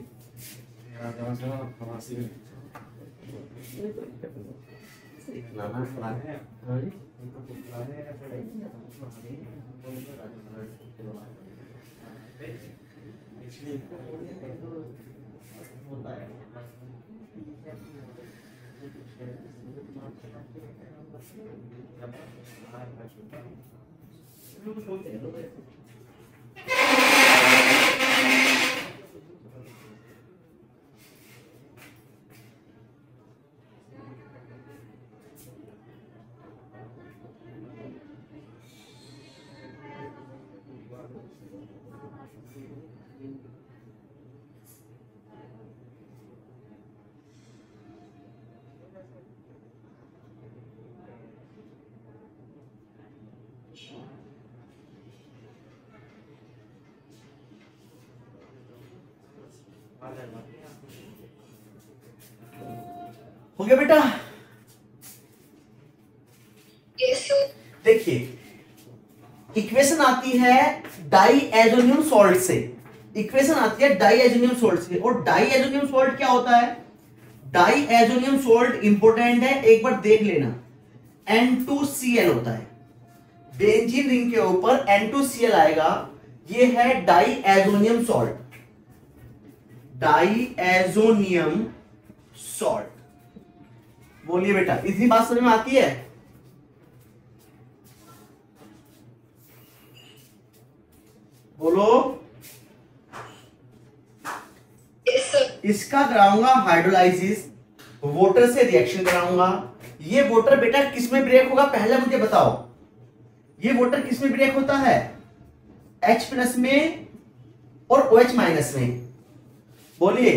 हो गया बेटा? देखिए इक्वेशन आती है डाईएजोनियम सॉल्ट से, और डाईएजोनियम सॉल्ट क्या होता है? डाईएजोनियम सॉल्ट इंपोर्टेंट है, एक बार देख लेना। N2Cl होता है, बेंजीन रिंग के ऊपर N2Cl आएगा, ये है डाईएजोनियम सॉल्ट। बोलिए बेटा, इतनी बात समझ में आती है? बोलो। इसका कराऊंगा हाइड्रोलाइसिस, वाटर से रिएक्शन कराऊंगा, ये वाटर बेटा किस में ब्रेक होगा पहले मुझे बताओ, ये वाटर किस में ब्रेक होता है? H+ में और OH- में। बोलिए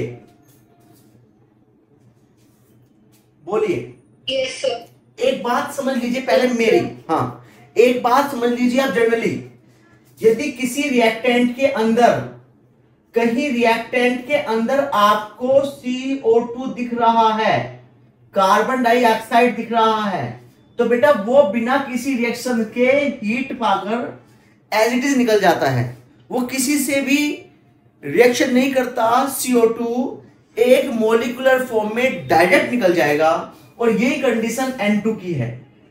बोलिए। Yes sir. एक बात समझ लीजिए पहले मेरी, हाँ एक बात समझ लीजिए आप जनरली, यदि किसी रिएक्टेंट के अंदर, कहीं रिएक्टेंट के अंदर आपको CO2 दिख रहा है, कार्बन डाइऑक्साइड दिख रहा है, तो बेटा वो बिना किसी रिएक्शन के हीट पाकर एज इट इज निकल जाता है, वो किसी से भी रिएक्शन नहीं करता। CO2 एक मोलिकुलर फॉर्म में डायरेक्ट निकल जाएगा, और यही कंडीशन N2 की है,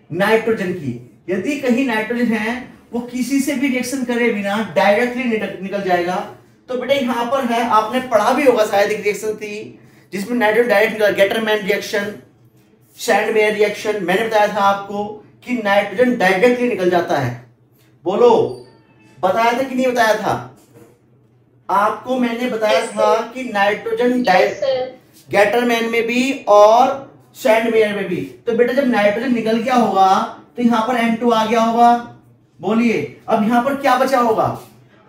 नाइट्रोजन की। यदि कहीं नाइट्रोजन है वो किसी से भी रिएक्शन करे बिना डायरेक्टली निकल जाएगा। तो बेटा यहां पर है, आपने पढ़ा भी होगा शायद, एक रिएक्शन थी जिसमें नाइट्रोजन डायरेक्ट निकला, गेटरमैन रिएक्शन, सैंडमेयर रिएक्शन। मैंने बताया था आपको कि नाइट्रोजन डायरेक्टली निकल जाता है। बोलो, बताया था कि नहीं बताया था? आपको मैंने बताया था कि नाइट्रोजन डायरेक्ट गेटरमैन में भी और सैंडमेयर में भी। तो बेटा जब नाइट्रोजन निकल गया होगा तो यहां पर N2 आ गया होगा। बोलिए, अब यहां पर क्या बचा होगा?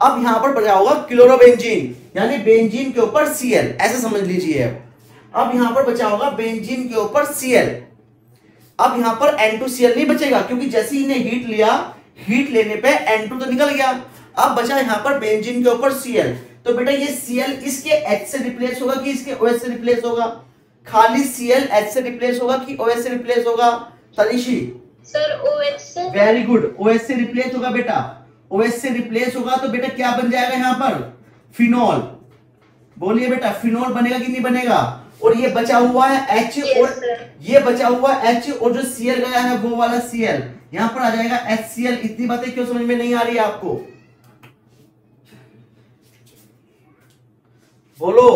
अब यहां पर बचा होगा क्लोरोबेंजीन, यानी बेंजीन के ऊपर Cl, ऐसे समझ लीजिए। अब यहां पर बचा होगा बेंजीन के ऊपर Cl। अब यहां पर N2Cl नहीं बचेगा, क्योंकि जैसे ही ने हीट लिया, हीट लेने पे N2 तो निकल गया। अब बचा यहां पर बेंजीन के ऊपर Cl। तो बेटा ये Cl इसके H से रिप्लेस होगा कि इसके OH से रिप्लेस होगा? खाली Cl H से रिप्लेस होगा कि OH से रिप्लेस होगा? तनिशी सर OH से। वेरी गुड, OH से रिप्लेस होगा बेटा। OH से रिप्लेस होगा तो बेटा क्या बन जाएगा यहां पर? फिनॉल। बोलिए बेटा, फिनॉल बनेगा कि नहीं बनेगा? और ये बचा हुआ है H, और ये बचा हुआ H, और जो Cl गया है वो वाला Cl यहां पर आ जाएगा HCl। इतनी बातें क्यों समझ में नहीं आ रही है आपको? बोलो।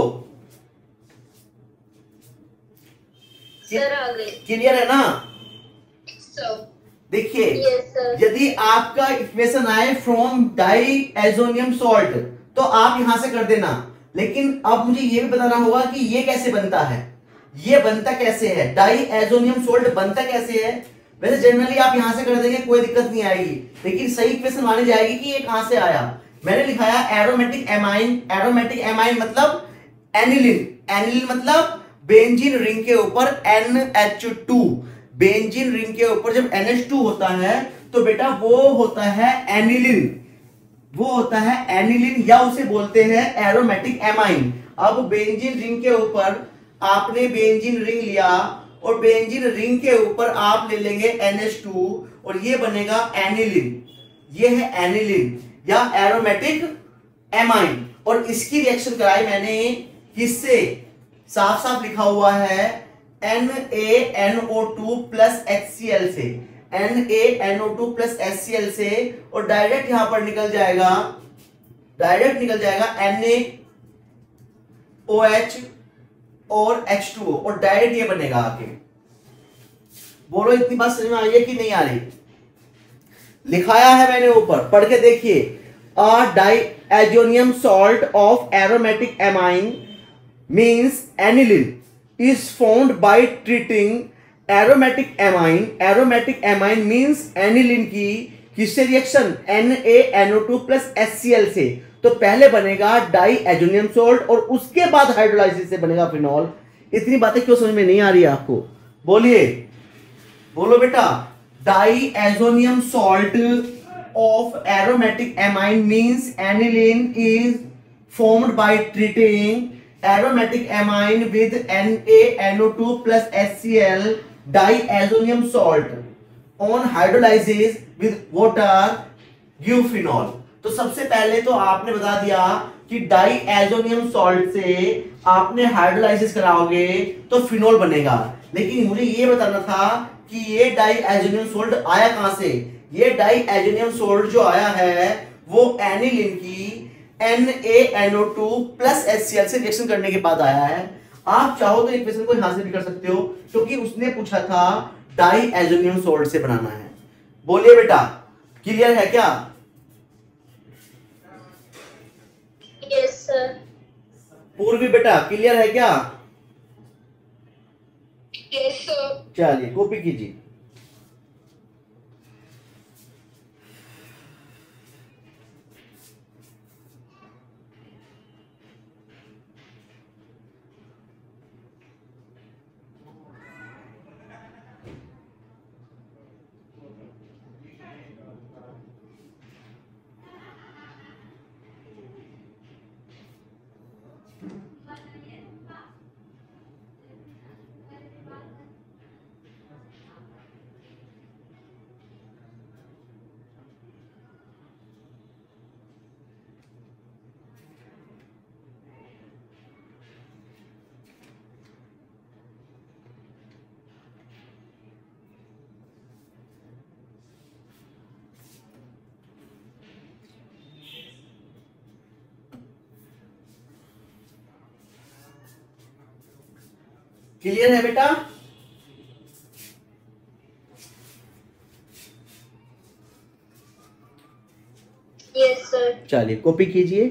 सर आ गए। क्लियर है ना? देखिए, yes, यदि आपका इक्वेशन आए फ्रॉम डाइएजोनियम सॉल्ट तो आप यहां से कर देना, लेकिन अब मुझे यह भी बताना होगा कि ये कैसे बनता है, ये बनता कैसे है, डाइएजोनियम सॉल्ट बनता कैसे है। वैसे जनरली आप यहां से कर देंगे, कोई दिक्कत नहीं आएगी, लेकिन सही इक्वेशन मानी जाएगी कि ये कहां से आया। मैंने लिखाया एरोमेटिक एमाइन। एरोमेटिक एमाइन मतलब एनिलिन। एनिलिन मतलब बेंजीन रिंग के ऊपर NH2। बेंजीन रिंग के ऊपर जब NH2 होता है तो बेटा वो होता है एनिलिन, वो होता है एनिलिन, या उसे बोलते हैं एरोमेटिक एमाइन। अब बेंजीन रिंग के ऊपर आपने बेंजीन रिंग लिया, और बेंजीन रिंग के ऊपर आप ले लेंगे NH2, और ये बनेगा एनिलिन। ये है एनिलिन या एरोमेटिक एमाइन। और इसकी रिएक्शन कराई मैंने किससे? साफ साफ लिखा हुआ है NaNO2 प्लस HCl से, NaNO2 प्लस HCl से, और डायरेक्ट यहां पर निकल जाएगा, डायरेक्ट निकल जाएगा NaOH और H2O, और डायरेक्ट ये बनेगा आके। बोलो, इतनी बात समझ में आई है कि नहीं आ रही? लिखाया है मैंने ऊपर, पढ़ के देखिए। A diazonium salt of aromatic amine means aniline is formed by treating aromatic amine. Aromatic amine means aniline की किससे रिएक्शन? NaNO2 प्लस HCl से। तो पहले बनेगा डाइएजोनियम सॉल्ट और उसके बाद हाइड्रोलाइसिस से बनेगा फिनॉल। इतनी बातें क्यों समझ में नहीं आ रही है आपको? बोलिए, बोलो बेटा। Diazonium salt of aromatic amine means aniline is formed by treating aromatic amine with NaNO2 plus HCl diazonium salt on hydrolysis with water give phenol। तो सबसे पहले तो आपने बता दिया कि डाइएजोनियम सॉल्ट से आपने हाइड्रोलाइसिस कराओगे तो फिनॉल बनेगा, लेकिन मुझे ये बताना था कि ये डाइएजोनियम सॉल्ट आया कहां से। ये डाइएजोनियम सॉल्ट जो आया है वो एनिलिन की NaNO2 प्लस HCl से रिएक्शन करने के बाद आया है। आप चाहो तो इक्वेशन को यहां से भी कर सकते हो, क्योंकि उसने पूछा था डाइएजोनियम सॉल्ट से बनाना है। बोलिए बेटा, क्लियर है क्या? Yes sir. पूर्वी बेटा, क्लियर है क्या? Yes, sir. चलिए कॉपी कीजिए। क्लियर है बेटा? Yes, sir. चलिए कॉपी कीजिए।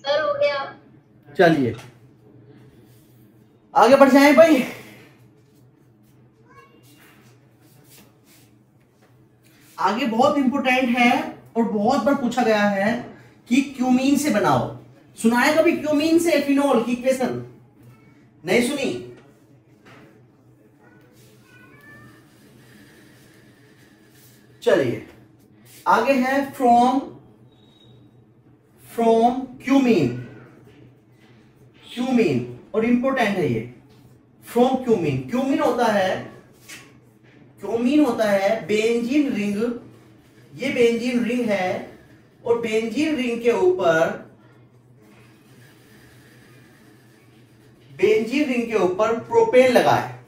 सर हो गया। चलिए आगे बढ़ जाएं भाई। आगे बहुत इंपॉर्टेंट है और बहुत बार पूछा गया है कि क्यूमीन से बनाओ। सुना है कभी क्यूमीन से फिनोल की इक्वेशन? नहीं सुनी? चलिए आगे है फ्रॉम क्यूमीन। क्यूमीन और इंपॉर्टेंट है ये। फ्रॉम क्यूमीन, क्यूमीन होता है बेंजीन रिंग। ये बेंजीन रिंग है और बेंजीन रिंग के ऊपर प्रोपेन लगा है।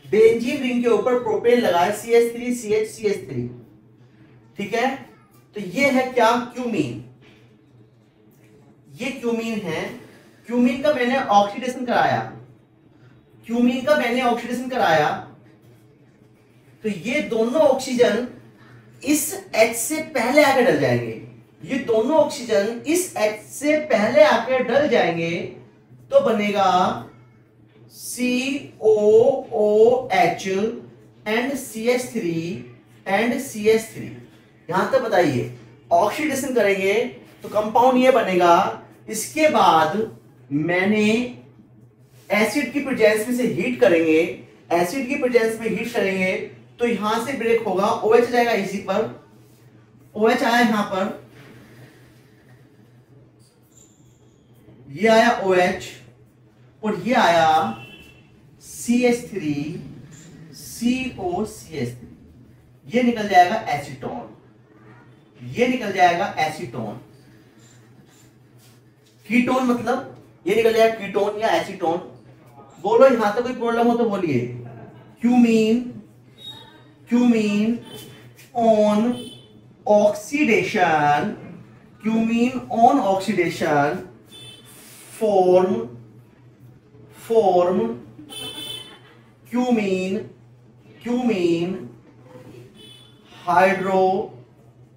बेंजीन रिंग के ऊपर प्रोपेन लगा है, CH3 CH3। ठीक है, तो ये है क्या? क्यूमीन। ये क्यूमीन है। क्यूमीन का मैंने ऑक्सीडेशन कराया। तो ये दोनों ऑक्सीजन इस H से पहले आके डल जाएंगे। तो बनेगा COOH एंड CH3। यहां तक बताइए। ऑक्सीडेशन करेंगे तो कंपाउंड ये बनेगा। इसके बाद मैंने एसिड की प्रेजेंस में से हीट करेंगे। तो यहां से ब्रेक होगा, OH जाएगा इसी पर, OH आया यहां पर, ये आया OH और ये आया CH3 COCH3। ये निकल जाएगा एसीटोन। कीटोन मतलब ये निकल जाएगा कीटोन या एसीटोन। बोलो यहां तक कोई प्रॉब्लम हो तो बोलिए। Cumene on oxidation form cumene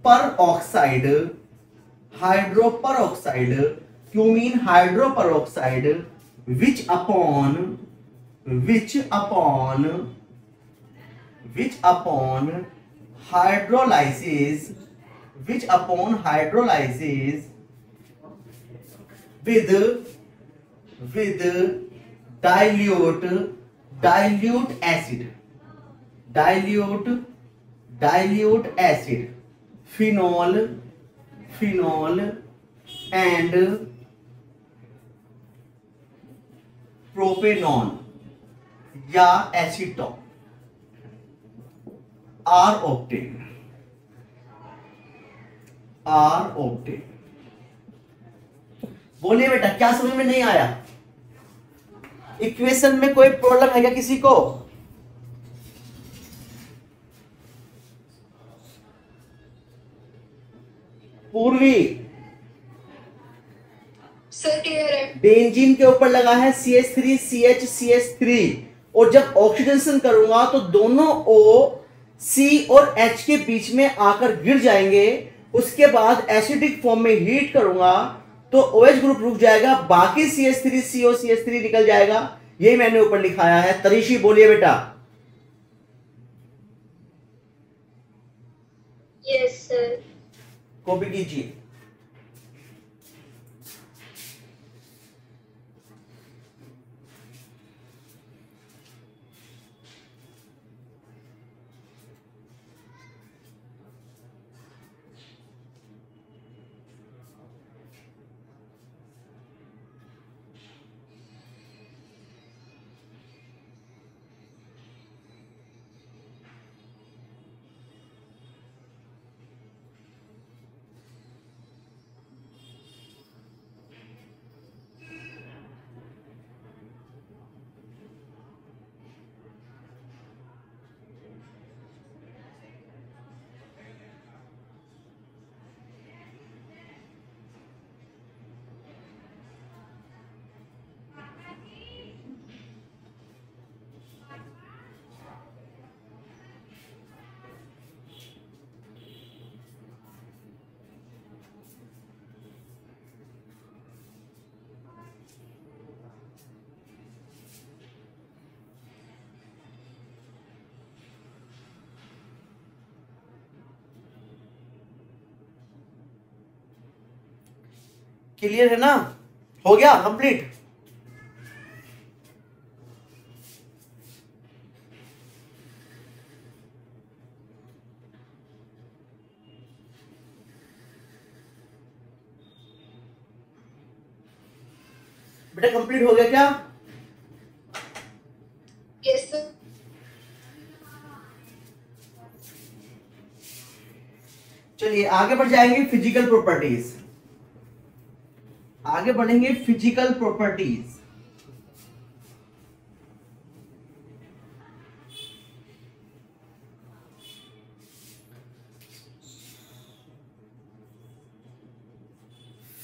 peroxide, hydroperoxide, cumene hydroperoxide, which upon hydrolysis with dilute acid, phenol and propanone या एसीटोन आर ऑप्टेन। बोलिए बेटा, क्या समझ में नहीं आया? इक्वेशन में कोई प्रॉब्लम है क्या किसी को? पूर्वी, सर क्लियर है। बेंजीन के ऊपर लगा है CH3 CH CH3 और जब ऑक्सीडेशन करूंगा तो दोनों O C और H के बीच में आकर गिर जाएंगे। उसके बाद एसिडिक फॉर्म में हीट करूंगा तो OH ग्रुप रुक जाएगा, बाकी CH3 CO CH3 निकल जाएगा। यही मैंने ऊपर लिखाया है। तरीशी बोलिए बेटा। Yes sir. कॉपी कीजिए। क्लियर है ना? हो गया कंप्लीट? बेटा कंप्लीट हो गया क्या? Yes sir. चलिए आगे बढ़ जाएंगे। फिजिकल प्रॉपर्टीज आगे बढ़ेंगे। Physical properties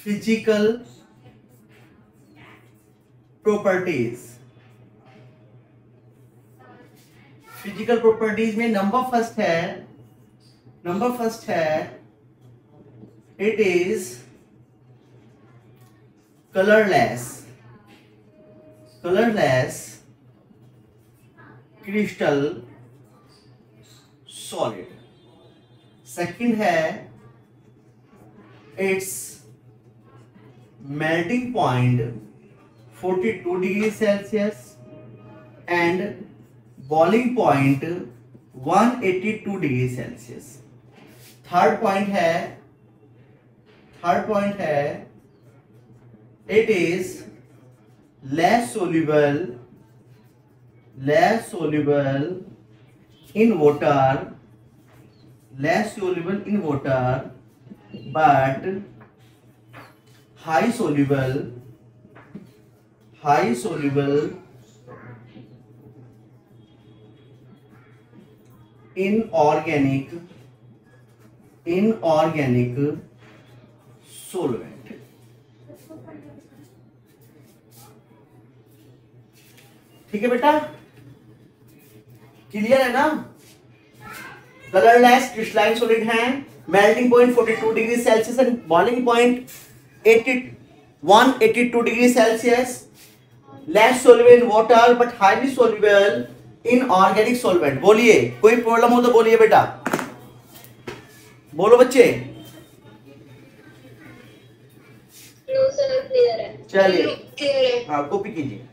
physical properties physical properties में नंबर फर्स्ट है it is colorless crystal solid। Second है its melting point 42 degree Celsius and boiling point 182 degree Celsius. Third point है it is less soluble in water but high soluble in organic solvent। ठीक है बेटा, clear है ना? Colourless crystalline solid हैं, melting point 42 degrees Celsius and boiling point 182 degrees Celsius. Less soluble in water but highly soluble in organic solvent. बोलिए, कोई problem हो तो बोलिए बेटा, बोलो बच्चे। नो सर, क्लियर है। चलिए, क्लियर है। हाँ कॉपी कीजिए।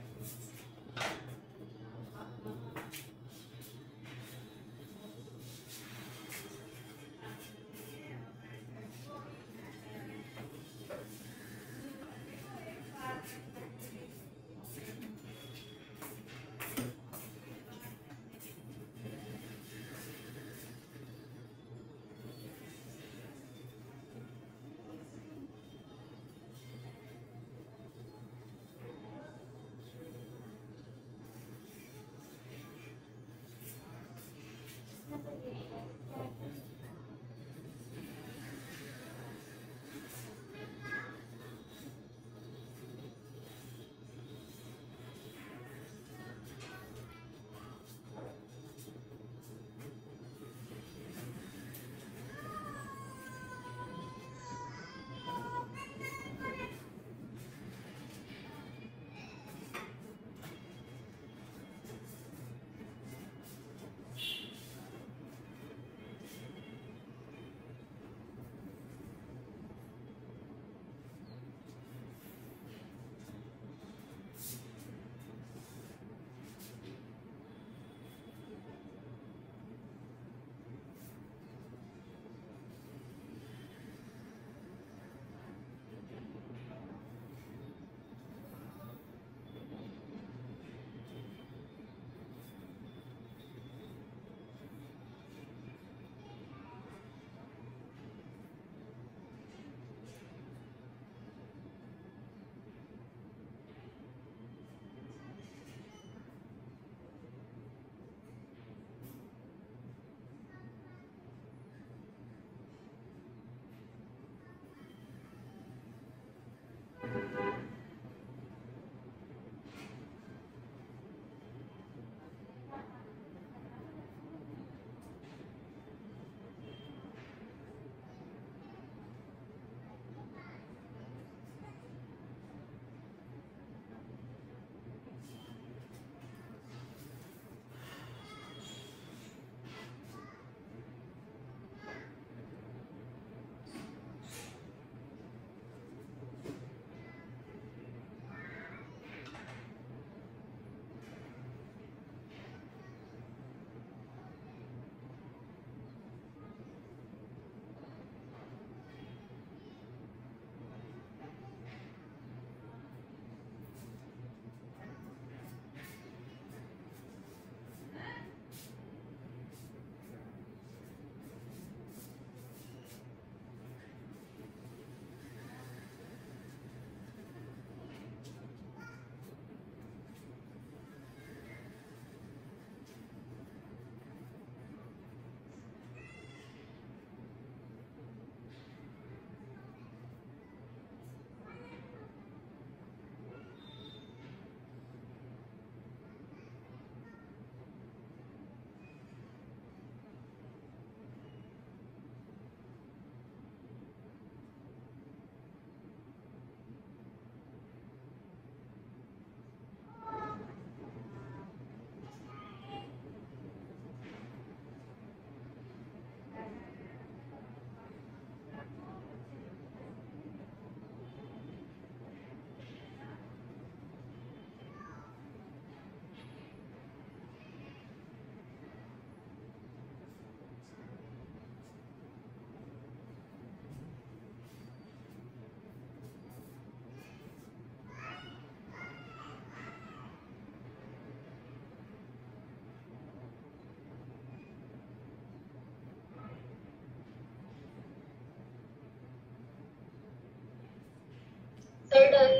Sir done.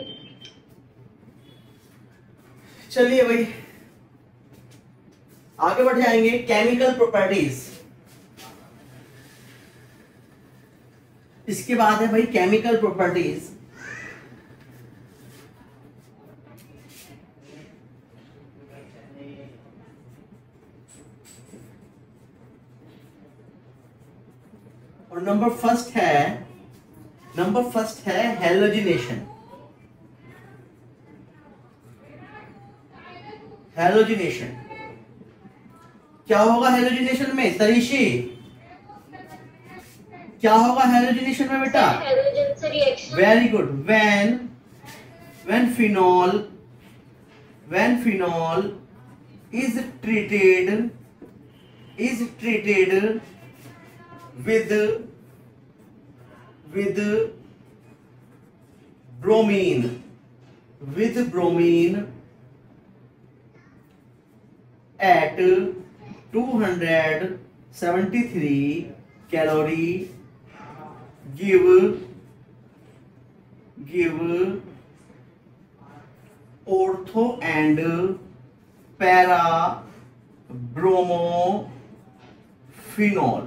चलिए भाई आगे बढ़ जाएंगे। केमिकल प्रॉपर्टीज, इसके बाद है भाई केमिकल प्रॉपर्टीज। और नंबर फर्स्ट है हेलोजिनेशन। हेलोजिनेशन क्या होगा हेलोजिनेशन में तरीशी? क्या होगा हेलोजिनेशन में बेटा? हेलोजन से reaction. Very good. when phenol is treated with bromine at 273 calorie give ortho and para bromophenol।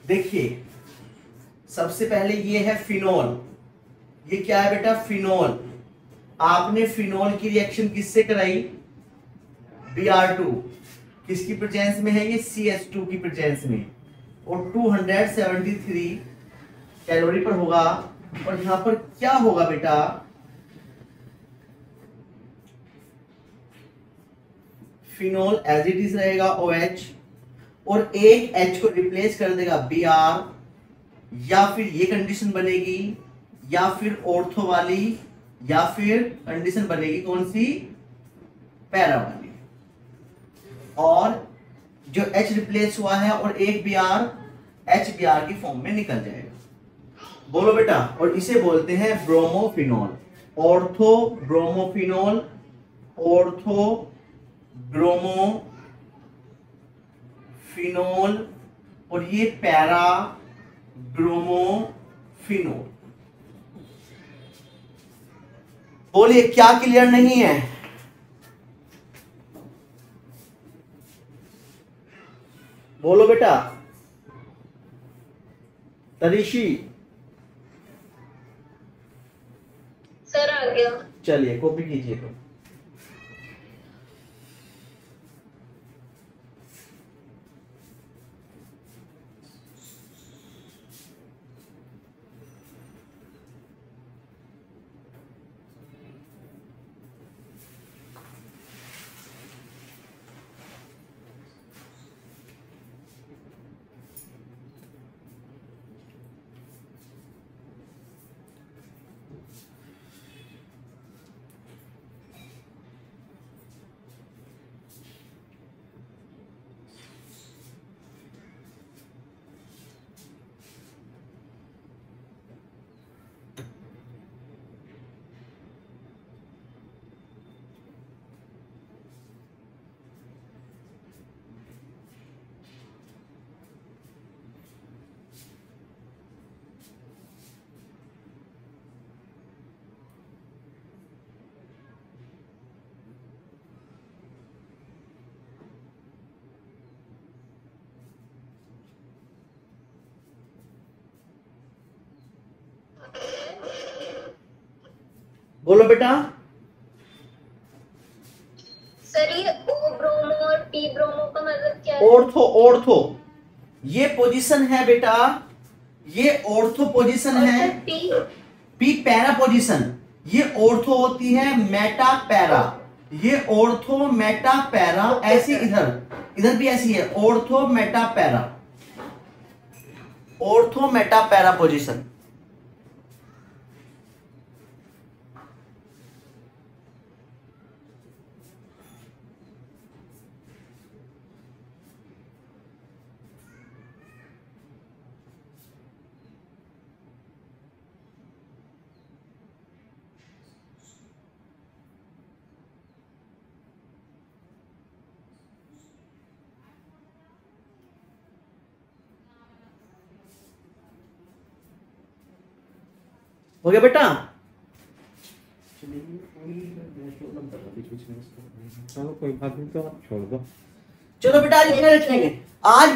देखिए सबसे पहले ये है फिनोल। ये क्या है बेटा? फिनोल। आपने फिनोल की रिएक्शन किससे कराई? Br2। किसकी प्रेजेंस में है ये? CH2 की प्रेजेंस में, और 273 कैलोरी पर होगा। और यहां पर क्या होगा बेटा? फिनोल एज इट इज रहेगा OH, और एक H को रिप्लेस कर देगा Br, या फिर ये कंडीशन बनेगी, या फिर ऑर्थो वाली, या फिर कंडीशन बनेगी कौन सी? पैरा वाली। और जो H रिप्लेस हुआ है और एक Br HBr की फॉर्म में निकल जाएगा। बोलो बेटा। और इसे बोलते हैं bromophenol. Ortho bromophenol, ortho bromophenol, और ये पैरा ब्रोमोफिनॉल। बोलिए क्या क्लियर नहीं है? बोलो बेटा। तरीशी सर आ गया। चलिए कॉपी कीजिए। तो बोलो बेटा। सर ये O ब्रोमो और P ब्रोमो का मतलब क्या है? ऑर्थो ये पोजीशन है बेटा, ये ऑर्थो पोजीशन है। P पैरा पोजीशन, ये ऑर्थो होती है मेटा पैरा। ये ऑर्थो मेटा पैरा, ऐसी इधर भी ऐसी है, ortho Meta para, ortho Meta para position. हो गया बेटा? चलो कोई बात नहीं, तो आप छोड़ दो। चलो बेटा आज इतना रखेंगे आज।